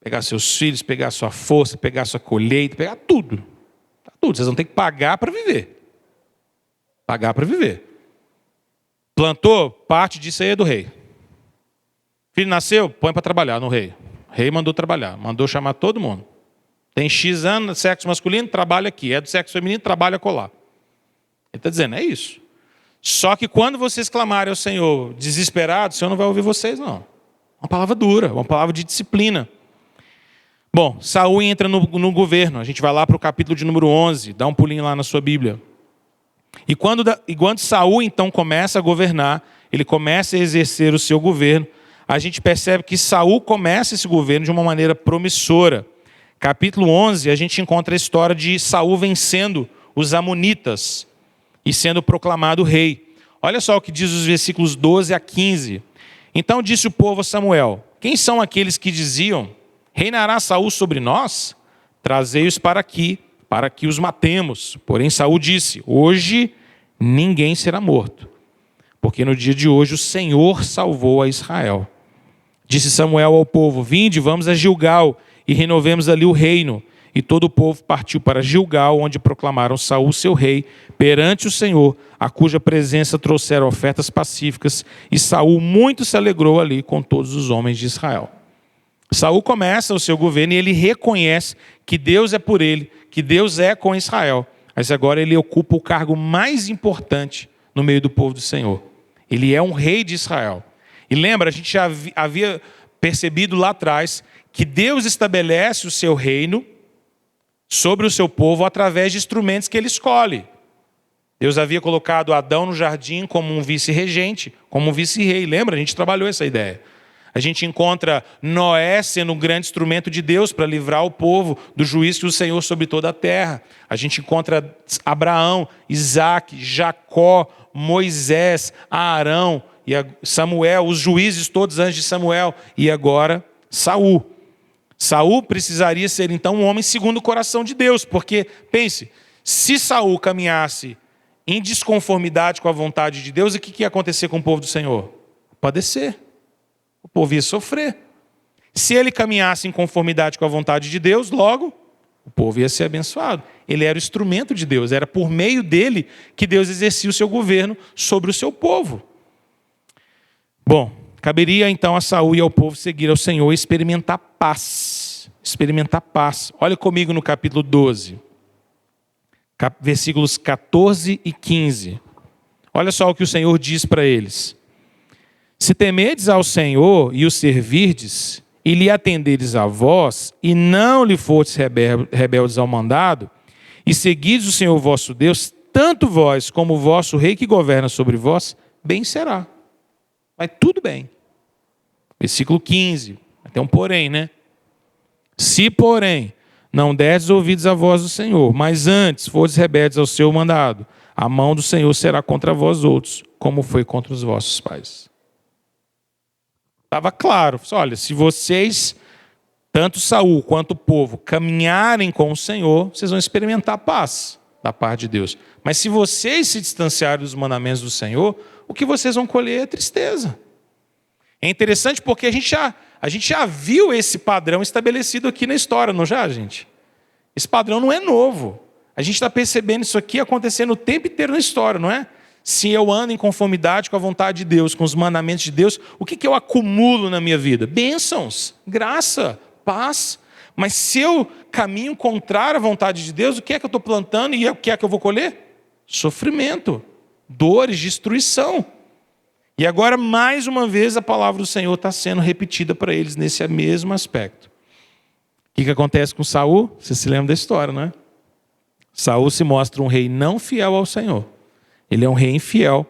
Pegar seus filhos, pegar sua força, pegar sua colheita, pegar tudo. Tudo. Vocês vão ter que pagar para viver. Pagar para viver. Plantou, parte disso aí é do rei. Filho nasceu, põe para trabalhar no rei. O rei mandou trabalhar, mandou chamar todo mundo. Tem X anos, sexo masculino, trabalha aqui. É do sexo feminino, trabalha colar. Ele está dizendo, é isso. Só que quando vocês clamarem ao Senhor desesperados, o Senhor não vai ouvir vocês, não. Uma palavra dura, uma palavra de disciplina. Bom, Saul entra no governo. A gente vai lá para o capítulo de número 11. Dá um pulinho lá na sua Bíblia. E quando Saul então começa a governar, ele começa a exercer o seu governo, a gente percebe que Saul começa esse governo de uma maneira promissora. Capítulo 11, a gente encontra a história de Saul vencendo os amonitas e sendo proclamado rei. Olha só o que diz os versículos 12 a 15. Então disse o povo a Samuel, quem são aqueles que diziam, reinará Saul sobre nós? Trazei-os para que os matemos. Porém Saul disse, hoje ninguém será morto, porque no dia de hoje o Senhor salvou a Israel. Disse Samuel ao povo, vinde, vamos a Gilgal, e renovemos ali o reino. E todo o povo partiu para Gilgal, onde proclamaram Saul seu rei, perante o Senhor, a cuja presença trouxeram ofertas pacíficas, e Saul muito se alegrou ali com todos os homens de Israel. Saul começa o seu governo e ele reconhece que Deus é por ele, que Deus é com Israel. Mas agora ele ocupa o cargo mais importante no meio do povo do Senhor. Ele é um rei de Israel. E lembra, a gente já havia percebido lá atrás que Deus estabelece o seu reino sobre o seu povo através de instrumentos que ele escolhe. Deus havia colocado Adão no jardim como um vice-regente, como um vice-rei. Lembra? A gente trabalhou essa ideia. A gente encontra Noé sendo um grande instrumento de Deus para livrar o povo do juízo do Senhor sobre toda a terra. A gente encontra Abraão, Isaac, Jacó, Moisés, Arão, e Samuel, os juízes todos antes de Samuel, e agora Saul. Saul precisaria ser então um homem segundo o coração de Deus, porque, pense, se Saul caminhasse em desconformidade com a vontade de Deus, o que ia acontecer com o povo do Senhor? Padecer. O povo ia sofrer. Se ele caminhasse em conformidade com a vontade de Deus, logo, o povo ia ser abençoado. Ele era o instrumento de Deus, era por meio dele que Deus exercia o seu governo sobre o seu povo. Bom, caberia então a Saul e ao povo seguir ao Senhor e experimentar paz. Experimentar paz. Olha comigo no capítulo 12. Versículos 14 e 15. Olha só o que o Senhor diz para eles. Se temerdes ao Senhor e o servirdes, e lhe atenderes a vós, e não lhe fordes rebeldes ao mandado, e seguides o Senhor vosso Deus, tanto vós como o vosso rei que governa sobre vós, bem será. Vai tudo bem. Versículo 15. Até um porém, né? Se, porém, não derdes ouvidos à voz do Senhor, mas antes fordes rebeldes ao seu mandado, a mão do Senhor será contra vós outros, como foi contra os vossos pais. Estava claro. Olha, se vocês, tanto Saul quanto o povo, caminharem com o Senhor, vocês vão experimentar paz da parte de Deus. Mas se vocês se distanciarem dos mandamentos do Senhor, o que vocês vão colher é tristeza. É interessante porque a gente já viu esse padrão estabelecido aqui na história, não já, gente? Esse padrão não é novo. A gente está percebendo isso aqui acontecendo o tempo inteiro na história, não é? Se eu ando em conformidade com a vontade de Deus, com os mandamentos de Deus, o que eu acumulo na minha vida? Bênçãos, graça, paz. Mas se eu caminho contrário à vontade de Deus, o que é que eu estou plantando e o que é que eu vou colher? Sofrimento, dores, destruição. E agora, mais uma vez, a palavra do Senhor está sendo repetida para eles nesse mesmo aspecto. O que acontece com Saul? Você se lembra da história, não é? Saul se mostra um rei não fiel ao Senhor. Ele é um rei infiel,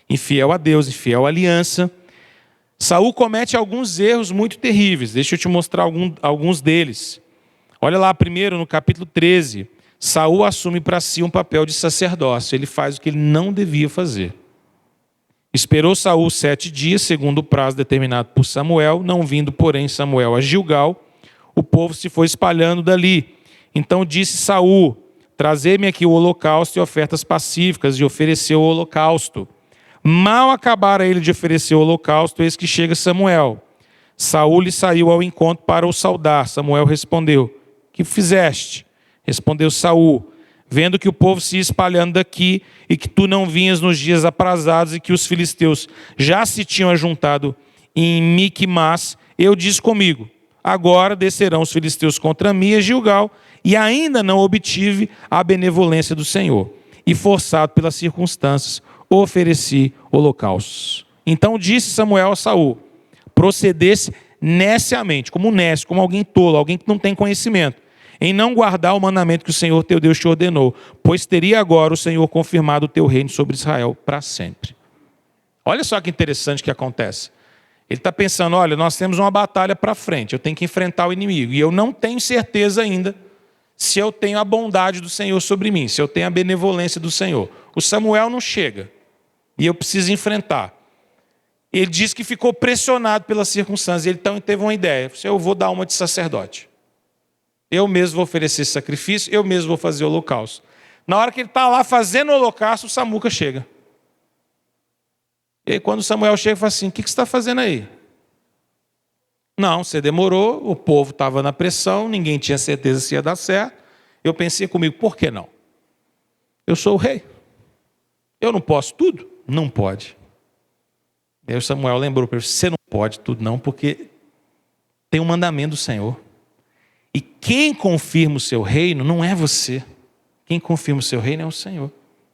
infiel a Deus, infiel à aliança. Saul comete alguns erros muito terríveis. Deixa eu te mostrar alguns deles. Olha lá primeiro no capítulo 13. Saul assume para si um papel de sacerdócio. Ele faz o que ele não devia fazer. Esperou Saul 7 dias, segundo o prazo determinado por Samuel. Não vindo, porém, Samuel a Gilgal, o povo se foi espalhando dali. Então disse Saul: trazei-me aqui o holocausto e ofertas pacíficas, e ofereceu o holocausto. Mal acabara ele de oferecer o holocausto, eis que chega Samuel. Saul lhe saiu ao encontro para o saudar. Samuel respondeu: que fizeste? Respondeu Saul: vendo que o povo se ia espalhando daqui, e que tu não vinhas nos dias aprazados, e que os filisteus já se tinham ajuntado em Miquimás, eu disse comigo: agora descerão os filisteus contra mim a Gilgal, e ainda não obtive a benevolência do Senhor. E forçado pelas circunstâncias, ofereci holocaustos. Então disse Samuel a Saul: procedesse neciamente, como um nécio, como alguém tolo, alguém que não tem conhecimento, em não guardar o mandamento que o Senhor teu Deus te ordenou, pois teria agora o Senhor confirmado o teu reino sobre Israel para sempre. Olha só que interessante que acontece. Ele está pensando: olha, nós temos uma batalha para frente, eu tenho que enfrentar o inimigo, e eu não tenho certeza ainda se eu tenho a bondade do Senhor sobre mim, se eu tenho a benevolência do Senhor. O Samuel não chega, e eu preciso enfrentar. Ele diz que ficou pressionado pelas circunstâncias, ele então teve uma ideia: eu vou dar uma de sacerdote. Eu mesmo vou oferecer sacrifício, eu mesmo vou fazer o holocausto. Na hora que ele está lá fazendo o holocausto, o Samuca chega. E aí quando Samuel chega, ele fala assim: o que você está fazendo aí? Não, você demorou, o povo estava na pressão, ninguém tinha certeza se ia dar certo. Eu pensei comigo: por que não? Eu sou o rei. Eu não posso tudo? Não pode. E aí o Samuel lembrou para ele: você não pode tudo não, porque tem um mandamento do Senhor. E quem confirma o seu reino não é você. Quem confirma o seu reino é o Senhor.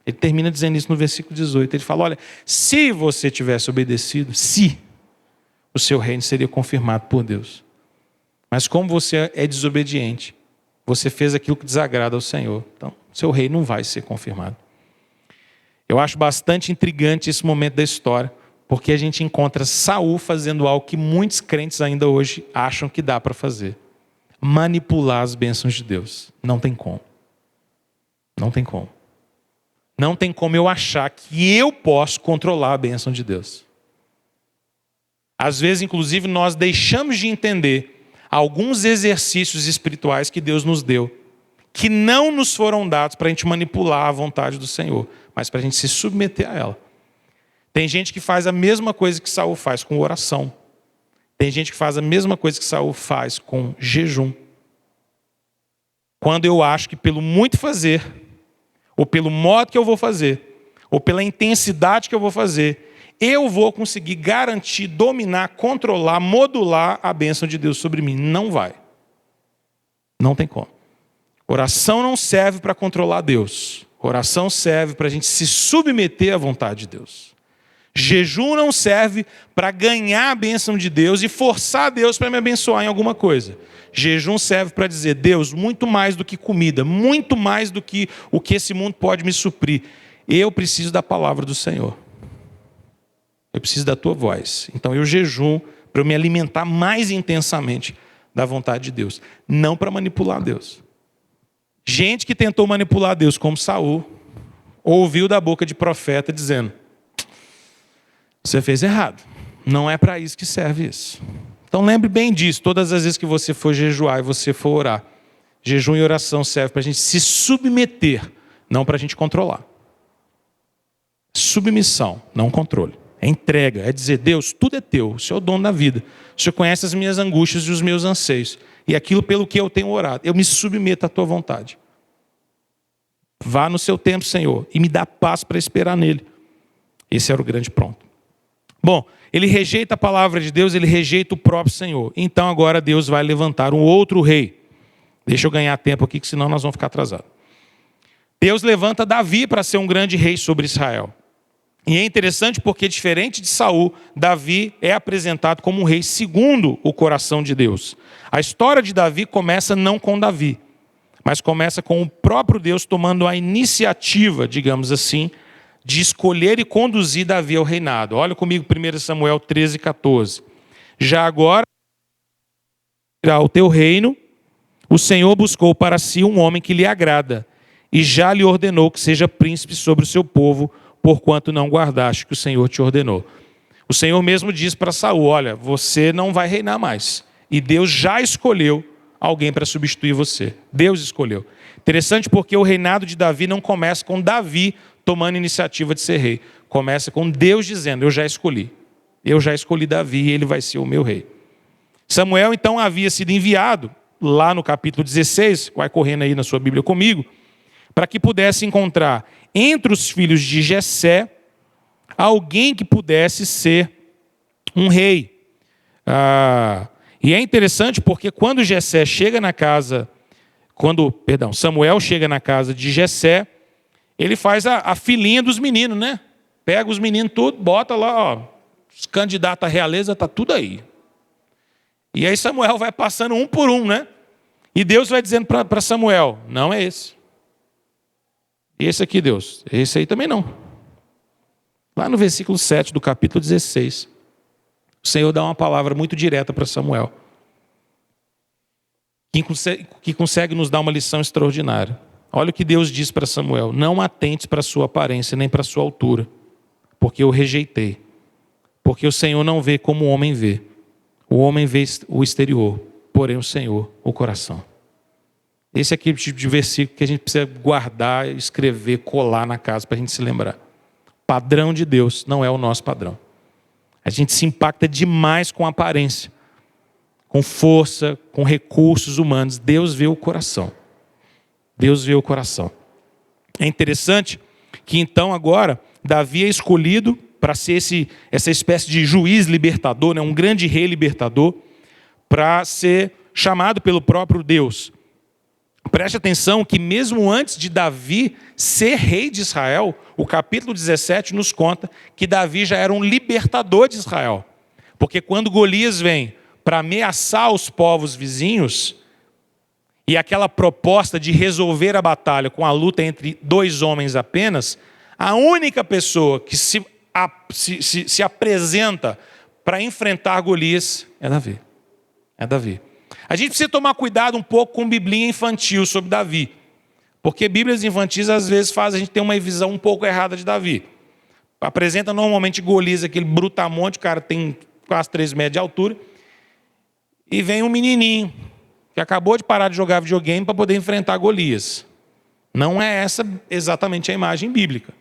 Ele termina dizendo isso no versículo 18. Ele fala, olha, se você tivesse obedecido, se o seu reino seria confirmado por Deus. Mas como você é desobediente, você fez aquilo que desagrada ao Senhor. Então, seu reino não vai ser confirmado. Eu acho bastante intrigante esse momento da história, porque a gente encontra Saul fazendo algo que muitos crentes ainda hoje acham que dá para fazer. Manipular as bênçãos de Deus. Não tem como. Não tem como. Não tem como eu achar que eu posso controlar a bênção de Deus. Às vezes, inclusive, nós deixamos de entender alguns exercícios espirituais que Deus nos deu, que não nos foram dados para a gente manipular a vontade do Senhor, mas para a gente se submeter a ela. Tem gente que faz a mesma coisa que Saul faz com oração. Tem gente que faz a mesma coisa que Saul faz com jejum. Quando eu acho que pelo muito fazer, ou pelo modo que eu vou fazer, ou pela intensidade que eu vou fazer, eu vou conseguir garantir, dominar, controlar, modular a bênção de Deus sobre mim. Não vai. Não tem como. Oração não serve para controlar Deus. Oração serve para a gente se submeter à vontade de Deus. Jejum não serve para ganhar a bênção de Deus e forçar Deus para me abençoar em alguma coisa. Jejum serve para dizer, Deus, muito mais do que comida, muito mais do que o que esse mundo pode me suprir. Eu preciso da palavra do Senhor. Eu preciso da tua voz. Então eu jejum para eu me alimentar mais intensamente da vontade de Deus. Não para manipular Deus. Gente que tentou manipular Deus, como Saul, ouviu da boca de profeta dizendo, você fez errado. Não é para isso que serve isso. Então lembre bem disso, todas as vezes que você for jejuar e você for orar. Jejum e oração serve para a gente se submeter, não para a gente controlar. Submissão, não controle. É entrega, é dizer, Deus, tudo é teu, o Senhor é o dono da vida. O Senhor conhece as minhas angústias e os meus anseios. E aquilo pelo que eu tenho orado. Eu me submeto à tua vontade. Vá no seu tempo, Senhor, e me dá paz para esperar nele. Esse era o grande ponto. Bom, ele rejeita a palavra de Deus, ele rejeita o próprio Senhor. Então agora Deus vai levantar um outro rei. Deixa eu ganhar tempo aqui, que senão nós vamos ficar atrasados. Deus levanta Davi para ser um grande rei sobre Israel. E é interessante porque, diferente de Saul, Davi é apresentado como um rei segundo o coração de Deus. A história de Davi começa não com Davi, mas começa com o próprio Deus tomando a iniciativa, digamos assim, de escolher e conduzir Davi ao reinado. Olha comigo 1 Samuel 13:14. Já agora, ao teu reino, o Senhor buscou para si um homem que lhe agrada, e já lhe ordenou que seja príncipe sobre o seu povo, porquanto não guardaste o que o Senhor te ordenou. O Senhor mesmo diz para Saul, olha, você não vai reinar mais. E Deus já escolheu alguém para substituir você. Deus escolheu. Interessante porque o reinado de Davi não começa com Davi tomando iniciativa de ser rei. Começa com Deus dizendo, eu já escolhi. Eu já escolhi Davi e ele vai ser o meu rei. Samuel então havia sido enviado, lá no capítulo 16, vai correndo aí na sua Bíblia comigo, para que pudesse encontrar entre os filhos de Jessé alguém que pudesse ser um rei. E é interessante porque quando Jessé chega na casa, Samuel chega na casa de Jessé, ele faz a filinha dos meninos, né? Pega os meninos tudo, bota lá, ó, os candidatos à realeza, tá tudo aí. E aí Samuel vai passando um por um, né? E Deus vai dizendo para Samuel, não é esse. Esse aqui, Deus, esse aí também não. Lá no versículo 7 do capítulo 16, o Senhor dá uma palavra muito direta para Samuel, que consegue nos dar uma lição extraordinária. Olha o que Deus diz para Samuel, não atentes para a sua aparência, nem para a sua altura, porque eu rejeitei. Porque o Senhor não vê como o homem vê. O homem vê o exterior, porém o Senhor, o coração. Esse é aquele tipo de versículo que a gente precisa guardar, escrever, colar na casa para a gente se lembrar. O padrão de Deus não é o nosso padrão. A gente se impacta demais com aparência, com força, com recursos humanos. Deus vê o coração. Deus vê o coração. É interessante que então agora Davi é escolhido para ser essa espécie de juiz libertador, né? Um grande rei libertador, para ser chamado pelo próprio Deus Preste atenção que mesmo antes de Davi ser rei de Israel, o capítulo 17 nos conta que Davi já era um libertador de Israel. Porque quando Golias vem para ameaçar os povos vizinhos, e aquela proposta de resolver a batalha com a luta entre dois homens apenas, a única pessoa que se apresenta para enfrentar Golias é Davi. É Davi. A gente precisa tomar cuidado um pouco com biblinha infantil sobre Davi. Porque bíblias infantis às vezes fazem a gente ter uma visão um pouco errada de Davi. Apresenta normalmente Golias, aquele brutamonte, o cara tem quase 3 metros de altura. E vem um menininho que acabou de parar de jogar videogame para poder enfrentar Golias. Não é essa exatamente a imagem bíblica.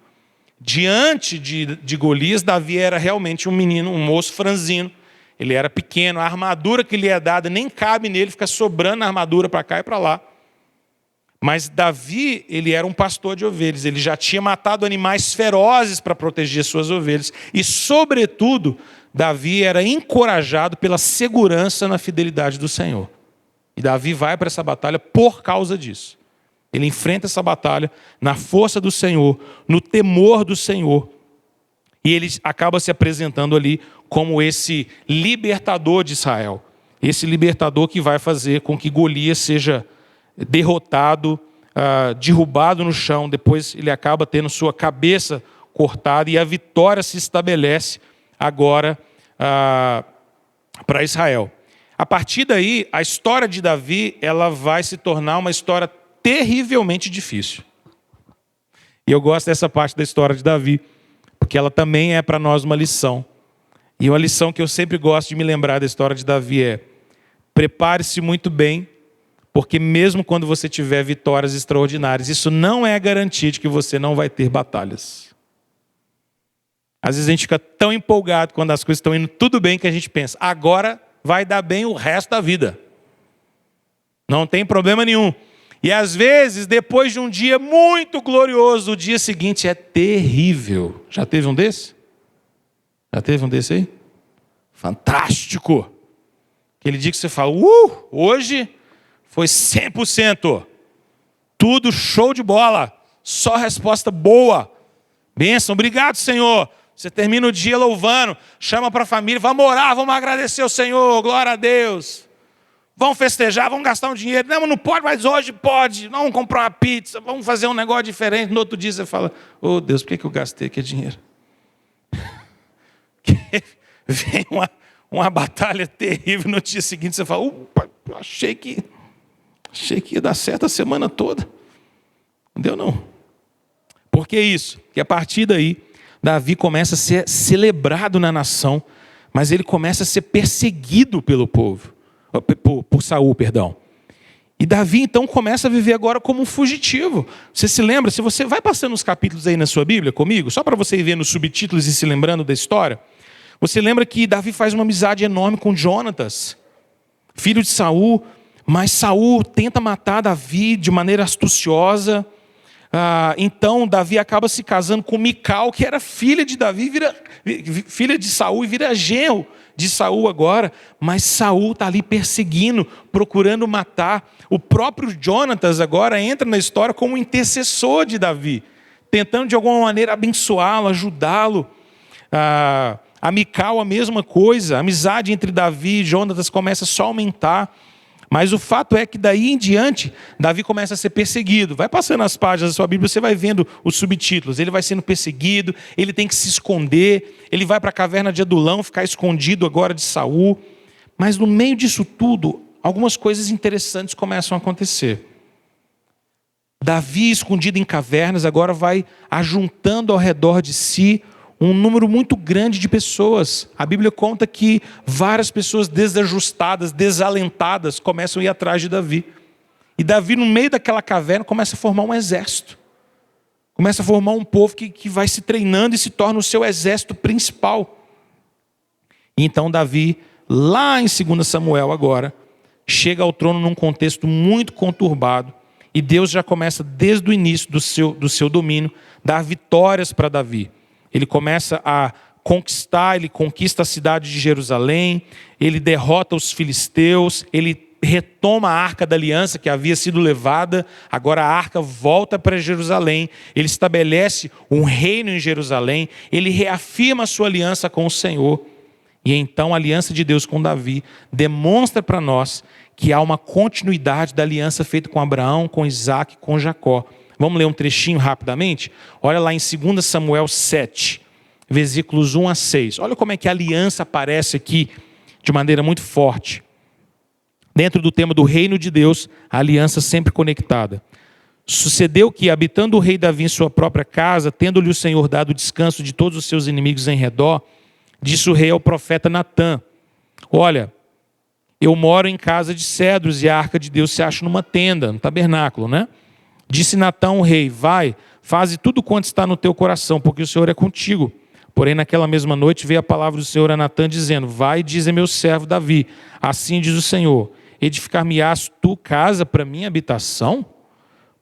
Diante de Golias, Davi era realmente um menino, um moço franzino. Ele era pequeno, a armadura que lhe é dada nem cabe nele, fica sobrando a armadura para cá e para lá. Mas Davi, ele era um pastor de ovelhas, ele já tinha matado animais ferozes para proteger suas ovelhas. E, sobretudo, Davi era encorajado pela segurança na fidelidade do Senhor. E Davi vai para essa batalha por causa disso. Ele enfrenta essa batalha na força do Senhor, no temor do Senhor. E ele acaba se apresentando ali como esse libertador de Israel. Esse libertador que vai fazer com que Golias seja derrotado, derrubado no chão. Depois ele acaba tendo sua cabeça cortada e a vitória se estabelece agora para Israel. A partir daí, a história de Davi ela vai se tornar uma história terrivelmente difícil. E eu gosto dessa parte da história de Davi, porque ela também é para nós uma lição. E uma lição que eu sempre gosto de me lembrar da história de Davi é: prepare-se muito bem, porque mesmo quando você tiver vitórias extraordinárias, isso não é garantia de que você não vai ter batalhas. Às vezes a gente fica tão empolgado quando as coisas estão indo tudo bem que a gente pensa, agora vai dar bem o resto da vida. Não tem problema nenhum. E às vezes, depois de um dia muito glorioso, o dia seguinte é terrível. Já teve um desse? Já teve um desse aí? Fantástico! Aquele dia que você fala, hoje foi 100%. Tudo show de bola. Só resposta boa. Bênção, obrigado, Senhor. Você termina o dia louvando, chama para a família, vamos orar, vamos agradecer ao Senhor, glória a Deus. Vamos festejar, vamos gastar um dinheiro. Não pode, mas hoje pode. Vamos comprar uma pizza, vamos fazer um negócio diferente. No outro dia você fala, Deus, por que eu gastei aquele dinheiro? Vem uma batalha terrível, no dia seguinte você fala, achei que ia dar certo a semana toda. Não deu não. Por que isso? Porque a partir daí, Davi começa a ser celebrado na nação, mas ele começa a ser perseguido pelo povo. Por Saul, perdão. E Davi então começa a viver agora como um fugitivo. Você se lembra? Se você vai passando os capítulos aí na sua Bíblia comigo, só para você ir vendo os subtítulos e se lembrando da história, você lembra que Davi faz uma amizade enorme com Jonatas, filho de Saul, mas Saul tenta matar Davi de maneira astuciosa. Então Davi acaba se casando com Mical, que era filha de Davi, filha de Saul e vira genro de Saul agora, mas Saul está ali perseguindo, procurando matar. O próprio Jonatas agora entra na história como intercessor de Davi, tentando de alguma maneira abençoá-lo, ajudá-lo. A Mical a mesma coisa, a amizade entre Davi e Jonatas começa só a aumentar. Mas o fato é que daí em diante, Davi começa a ser perseguido. Vai passando as páginas da sua Bíblia, você vai vendo os subtítulos. Ele vai sendo perseguido, ele tem que se esconder, ele vai para a caverna de Adulão, ficar escondido agora de Saul. Mas no meio disso tudo, algumas coisas interessantes começam a acontecer. Davi, escondido em cavernas, agora vai ajuntando ao redor de si um número muito grande de pessoas. A Bíblia conta que várias pessoas desajustadas, desalentadas, começam a ir atrás de Davi. E Davi, no meio daquela caverna, começa a formar um exército. Começa a formar um povo que vai se treinando e se torna o seu exército principal. E então Davi, lá em 2 Samuel agora, chega ao trono num contexto muito conturbado. E Deus já começa, desde o início do seu domínio, dar vitórias para Davi. Ele começa a conquistar, ele conquista a cidade de Jerusalém, ele derrota os filisteus, ele retoma a arca da aliança que havia sido levada, agora a arca volta para Jerusalém, ele estabelece um reino em Jerusalém, ele reafirma a sua aliança com o Senhor, e então a aliança de Deus com Davi demonstra para nós que há uma continuidade da aliança feita com Abraão, com Isaac, com Jacó. Vamos ler um trechinho rapidamente? Olha lá em 2 Samuel 7, versículos 1 a 6. Olha como é que a aliança aparece aqui de maneira muito forte. Dentro do tema do reino de Deus, a aliança sempre conectada. Sucedeu que, habitando o rei Davi em sua própria casa, tendo-lhe o Senhor dado descanso de todos os seus inimigos em redor, disse o rei ao profeta Natã: olha, eu moro em casa de cedros e a arca de Deus se acha numa tenda, no tabernáculo, né? Disse Natã ao rei: vai, faze tudo quanto está no teu coração, porque o Senhor é contigo. Porém, naquela mesma noite veio a palavra do Senhor a Natã, dizendo: vai, diz a meu servo Davi, assim diz o Senhor: edificar-me-ás tu casa para minha habitação?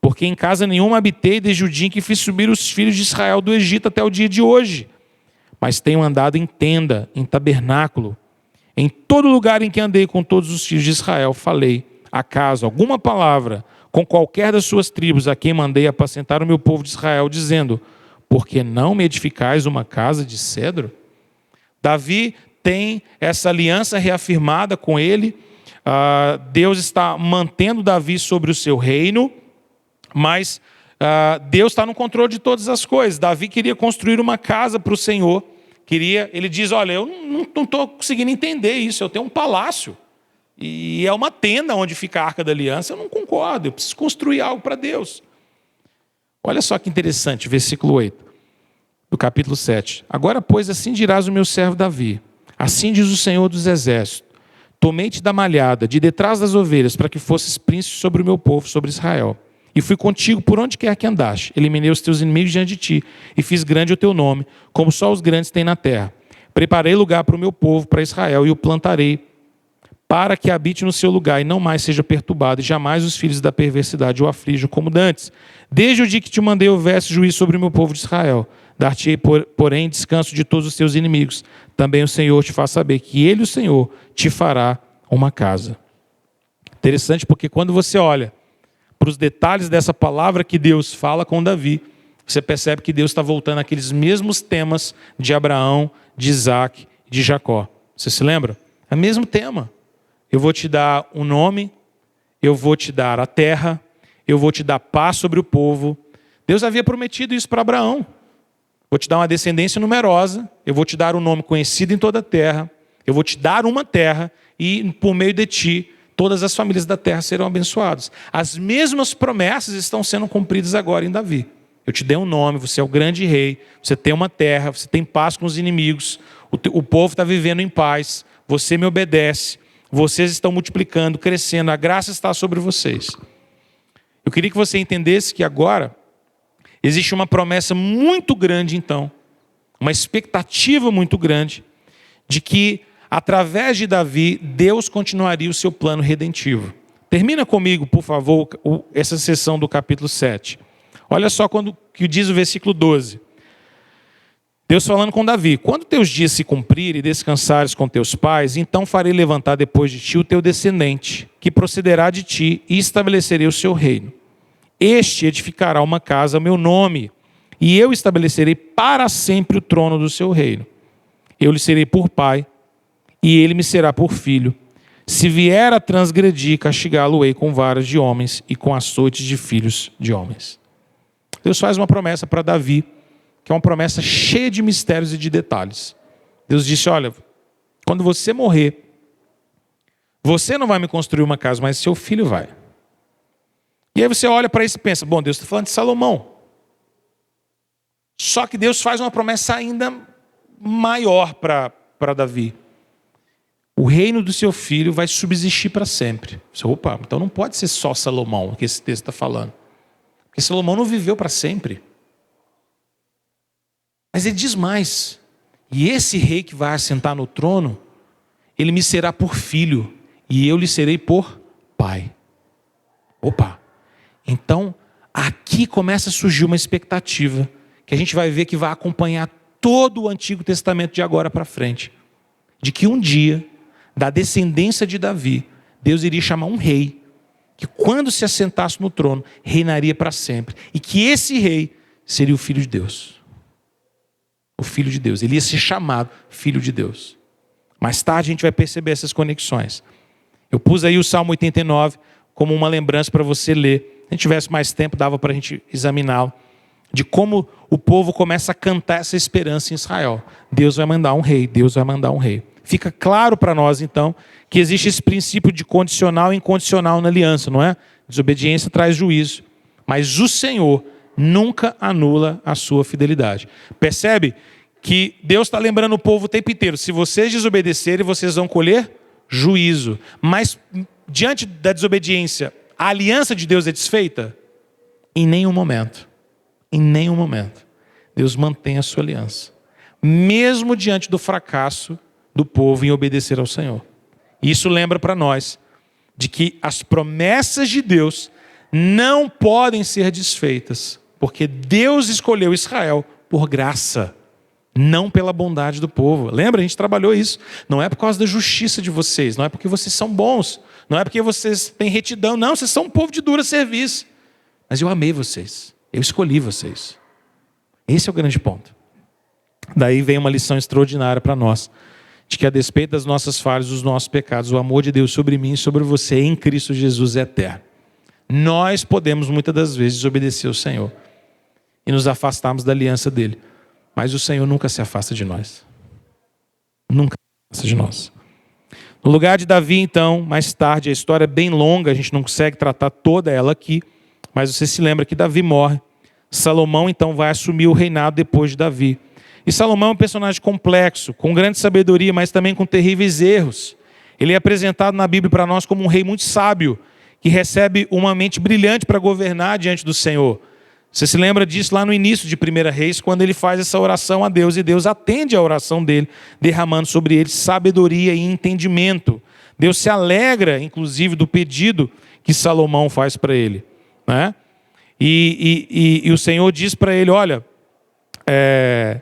Porque em casa nenhuma habitei desde o dia em que fiz subir os filhos de Israel do Egito até o dia de hoje. Mas tenho andado em tenda, em tabernáculo. Em todo lugar em que andei com todos os filhos de Israel, falei, acaso, alguma palavra com qualquer das suas tribos a quem mandei apacentar o meu povo de Israel, dizendo: porque não me edificais uma casa de cedro? Davi tem essa aliança reafirmada com ele. Deus está mantendo Davi sobre o seu reino, mas Deus está no controle de todas as coisas. Davi queria construir uma casa para o Senhor. Ele diz: olha, eu não estou conseguindo entender isso, eu tenho um palácio, e é uma tenda onde fica a arca da aliança, eu não concordo, eu preciso construir algo para Deus. Olha só que interessante, versículo 8, do capítulo 7. Agora, pois, assim dirás o meu servo Davi: assim diz o Senhor dos Exércitos, tomei-te da malhada, de detrás das ovelhas, para que fosses príncipe sobre o meu povo, sobre Israel. E fui contigo por onde quer que andaste. Eliminei os teus inimigos diante de ti, e fiz grande o teu nome, como só os grandes têm na terra. Preparei lugar para o meu povo, para Israel, e o plantarei, para que habite no seu lugar, e não mais seja perturbado, e jamais os filhos da perversidade o aflijam como dantes. Desde o dia que te mandei houvesse juízo sobre o meu povo de Israel. Dar-te-ei, porém, descanso de todos os teus inimigos. Também o Senhor te faz saber que Ele, o Senhor, te fará uma casa. Interessante, porque quando você olha para os detalhes dessa palavra que Deus fala com Davi, você percebe que Deus está voltando àqueles mesmos temas de Abraão, de Isaac e de Jacó. Você se lembra? É o mesmo tema. Eu vou te dar um nome, eu vou te dar a terra, eu vou te dar paz sobre o povo. Deus havia prometido isso para Abraão. Vou te dar uma descendência numerosa, eu vou te dar um nome conhecido em toda a terra, eu vou te dar uma terra e por meio de ti todas as famílias da terra serão abençoadas. As mesmas promessas estão sendo cumpridas agora em Davi. Eu te dei um nome, você é o grande rei, você tem uma terra, você tem paz com os inimigos, o povo está vivendo em paz, você me obedece, vocês estão multiplicando, crescendo, a graça está sobre vocês. Eu queria que você entendesse que agora existe uma promessa muito grande, então, uma expectativa muito grande, de que através de Davi, Deus continuaria o seu plano redentivo. Termina comigo, por favor, essa sessão do capítulo 7. Olha só que diz o versículo 12. Deus falando com Davi: quando teus dias se cumprirem e descansares com teus pais, então farei levantar depois de ti o teu descendente, que procederá de ti, e estabelecerei o seu reino. Este edificará uma casa ao meu nome, e eu estabelecerei para sempre o trono do seu reino. Eu lhe serei por pai, e ele me será por filho. Se vier a transgredir, castigá-lo-ei com varas de homens e com açoites de filhos de homens. Deus faz uma promessa para Davi, que é uma promessa cheia de mistérios e de detalhes. Deus disse: olha, quando você morrer, você não vai me construir uma casa, mas seu filho vai. E aí você olha para isso e pensa: bom, Deus está falando de Salomão. Só que Deus faz uma promessa ainda maior para Davi. O reino do seu filho vai subsistir para sempre. Opa, então não pode ser só Salomão que esse texto está falando. Porque Salomão não viveu para sempre. Mas ele diz mais: e esse rei que vai assentar no trono, ele me será por filho, e eu lhe serei por pai. Opa, então aqui começa a surgir uma expectativa, que a gente vai ver que vai acompanhar todo o Antigo Testamento de agora para frente, de que um dia, da descendência de Davi, Deus iria chamar um rei, que quando se assentasse no trono, reinaria para sempre. E que esse rei seria o Filho de Deus. O Filho de Deus. Ele ia ser chamado Filho de Deus. Mais tarde a gente vai perceber essas conexões. Eu pus aí o Salmo 89 como uma lembrança para você ler. Se a gente tivesse mais tempo, dava para a gente examiná-lo. De como o povo começa a cantar essa esperança em Israel. Deus vai mandar um rei, Deus vai mandar um rei. Fica claro para nós, então, que existe esse princípio de condicional e incondicional na aliança, não é? Desobediência traz juízo. Mas o Senhor nunca anula a sua fidelidade. Percebe que Deus está lembrando o povo o tempo inteiro. Se vocês desobedecerem, vocês vão colher juízo. Mas, diante da desobediência, a aliança de Deus é desfeita? Em nenhum momento. Em nenhum momento. Deus mantém a sua aliança. Mesmo diante do fracasso do povo em obedecer ao Senhor. Isso lembra para nós de que as promessas de Deus não podem ser desfeitas. Porque Deus escolheu Israel por graça. Não pela bondade do povo. Lembra? A gente trabalhou isso. Não é por causa da justiça de vocês. Não é porque vocês são bons. Não é porque vocês têm retidão. Não, vocês são um povo de dura serviço. Mas eu amei vocês. Eu escolhi vocês. Esse é o grande ponto. Daí vem uma lição extraordinária para nós. De que a despeito das nossas falhas, dos nossos pecados, o amor de Deus sobre mim e sobre você em Cristo Jesus é eterno. Nós podemos muitas das vezes desobedecer ao Senhor. E nos afastarmos da aliança dele. Mas o Senhor nunca se afasta de nós. Nunca se afasta de nós. No lugar de Davi, então, mais tarde, a história é bem longa, a gente não consegue tratar toda ela aqui, mas você se lembra que Davi morre. Salomão, então, vai assumir o reinado depois de Davi. E Salomão é um personagem complexo, com grande sabedoria, mas também com terríveis erros. Ele é apresentado na Bíblia para nós como um rei muito sábio, que recebe uma mente brilhante para governar diante do Senhor. Você se lembra disso lá no início de 1 Reis, quando ele faz essa oração a Deus, e Deus atende a oração dele, derramando sobre ele sabedoria e entendimento. Deus se alegra, inclusive, do pedido que Salomão faz para ele, né? E o Senhor diz para ele, olha,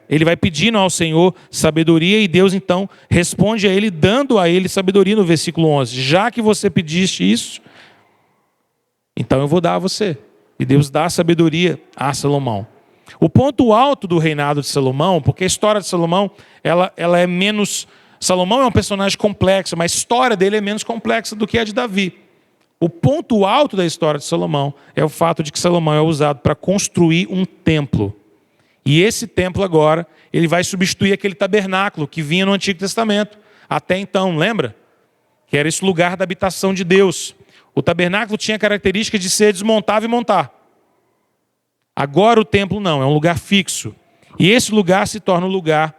ele vai pedindo ao Senhor sabedoria, e Deus então responde a ele, dando a ele sabedoria no versículo 11. Já que você pediste isso, então eu vou dar a você. E Deus dá sabedoria a Salomão. O ponto alto do reinado de Salomão, porque a história de Salomão, ela é menos... Salomão é um personagem complexo, mas a história dele é menos complexa do que a de Davi. O ponto alto da história de Salomão é o fato de que Salomão é usado para construir um templo. E esse templo agora, ele vai substituir aquele tabernáculo que vinha no Antigo Testamento. Até então, lembra? Que era esse lugar da habitação de Deus. O tabernáculo tinha a característica de ser desmontável e montar. Agora o templo não, é um lugar fixo. E esse lugar se torna o lugar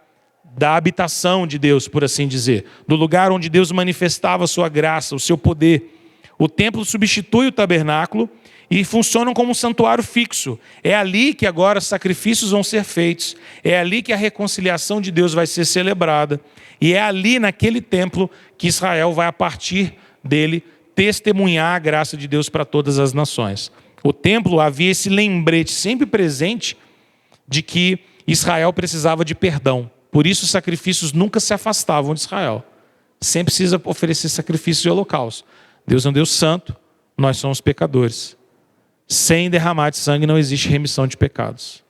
da habitação de Deus, por assim dizer. Do lugar onde Deus manifestava a sua graça, o seu poder. O templo substitui o tabernáculo e funciona como um santuário fixo. É ali que agora sacrifícios vão ser feitos. É ali que a reconciliação de Deus vai ser celebrada. E é ali, naquele templo, que Israel vai, a partir dele, testemunhar a graça de Deus para todas as nações. O templo havia esse lembrete sempre presente de que Israel precisava de perdão. Por isso os sacrifícios nunca se afastavam de Israel. Sempre precisa oferecer sacrifício e holocausto. Deus é um Deus santo, nós somos pecadores. Sem derramar de sangue não existe remissão de pecados.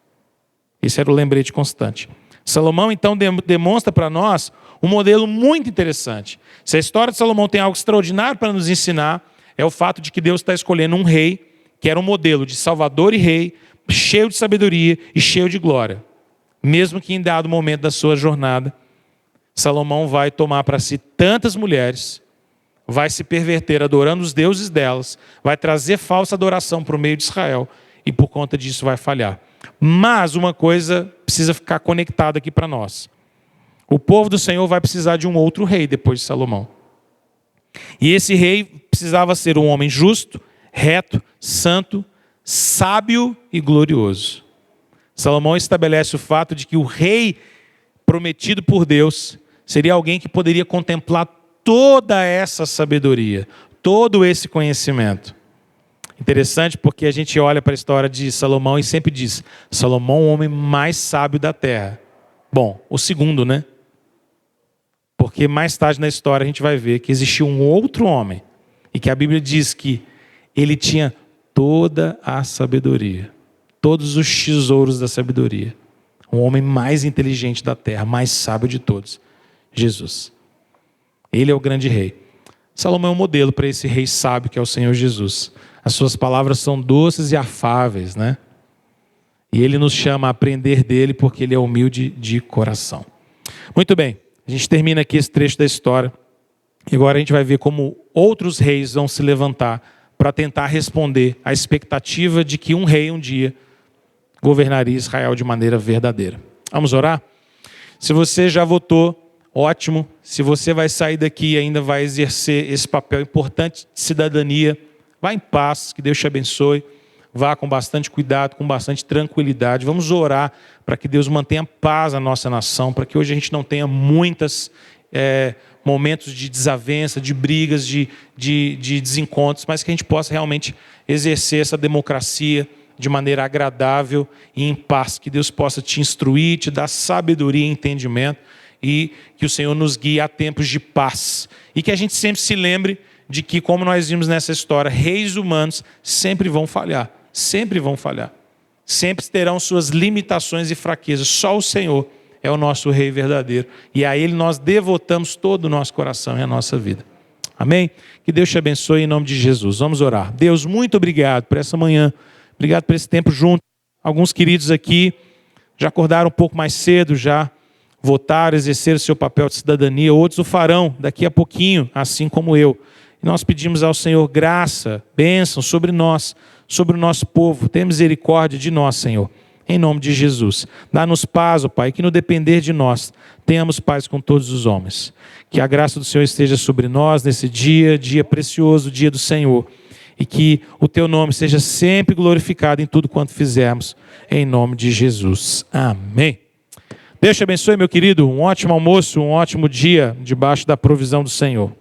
Esse era o lembrete constante. Salomão então demonstra para nós um modelo muito interessante. Se a história de Salomão tem algo extraordinário para nos ensinar, é o fato de que Deus está escolhendo um rei, que era um modelo de salvador e rei, cheio de sabedoria e cheio de glória. Mesmo que em dado momento da sua jornada, Salomão vai tomar para si tantas mulheres, vai se perverter adorando os deuses delas, vai trazer falsa adoração para o meio de Israel, e por conta disso vai falhar. Mas uma coisa precisa ficar conectada aqui para nós. O povo do Senhor vai precisar de um outro rei depois de Salomão. E esse rei precisava ser um homem justo, reto, santo, sábio e glorioso. Salomão estabelece o fato de que o rei prometido por Deus seria alguém que poderia contemplar toda essa sabedoria, todo esse conhecimento. Interessante porque a gente olha para a história de Salomão e sempre diz, Salomão, o homem mais sábio da terra. Bom, o segundo, né? Porque mais tarde na história a gente vai ver que existia um outro homem, e que a Bíblia diz que ele tinha toda a sabedoria, todos os tesouros da sabedoria. O homem mais inteligente da terra, mais sábio de todos, Jesus. Ele é o grande rei. Salomão é um modelo para esse rei sábio que é o Senhor Jesus. As suas palavras são doces e afáveis, né? E ele nos chama a aprender dele porque ele é humilde de coração. Muito bem, a gente termina aqui esse trecho da história. E agora a gente vai ver como outros reis vão se levantar para tentar responder à expectativa de que um rei um dia governaria Israel de maneira verdadeira. Vamos orar? Se você já votou, ótimo. Se você vai sair daqui e ainda vai exercer esse papel importante de cidadania, vá em paz, que Deus te abençoe. Vá com bastante cuidado, com bastante tranquilidade. Vamos orar para que Deus mantenha paz na nossa nação, para que hoje a gente não tenha muitos momentos de desavença, de brigas, de desencontros, mas que a gente possa realmente exercer essa democracia de maneira agradável e em paz. Que Deus possa te instruir, te dar sabedoria e entendimento, e que o Senhor nos guie a tempos de paz. E que a gente sempre se lembre de que, como nós vimos nessa história, reis humanos sempre vão falhar. Sempre vão falhar. Sempre terão suas limitações e fraquezas. Só o Senhor é o nosso rei verdadeiro. E a Ele nós devotamos todo o nosso coração e a nossa vida. Amém? Que Deus te abençoe em nome de Jesus. Vamos orar. Deus, muito obrigado por essa manhã. Obrigado por esse tempo junto. Alguns queridos aqui já acordaram um pouco mais cedo, já votaram, exerceram o seu papel de cidadania. Outros o farão daqui a pouquinho, assim como eu. E nós pedimos ao Senhor graça, bênção sobre nós, sobre o nosso povo. Tenha misericórdia de nós, Senhor. Em nome de Jesus. Dá-nos paz, ó Pai, que no depender de nós, tenhamos paz com todos os homens. Que a graça do Senhor esteja sobre nós nesse dia, dia precioso, dia do Senhor. E que o Teu nome seja sempre glorificado em tudo quanto fizermos. Em nome de Jesus. Amém. Deus te abençoe, meu querido. Um ótimo almoço, um ótimo dia debaixo da provisão do Senhor.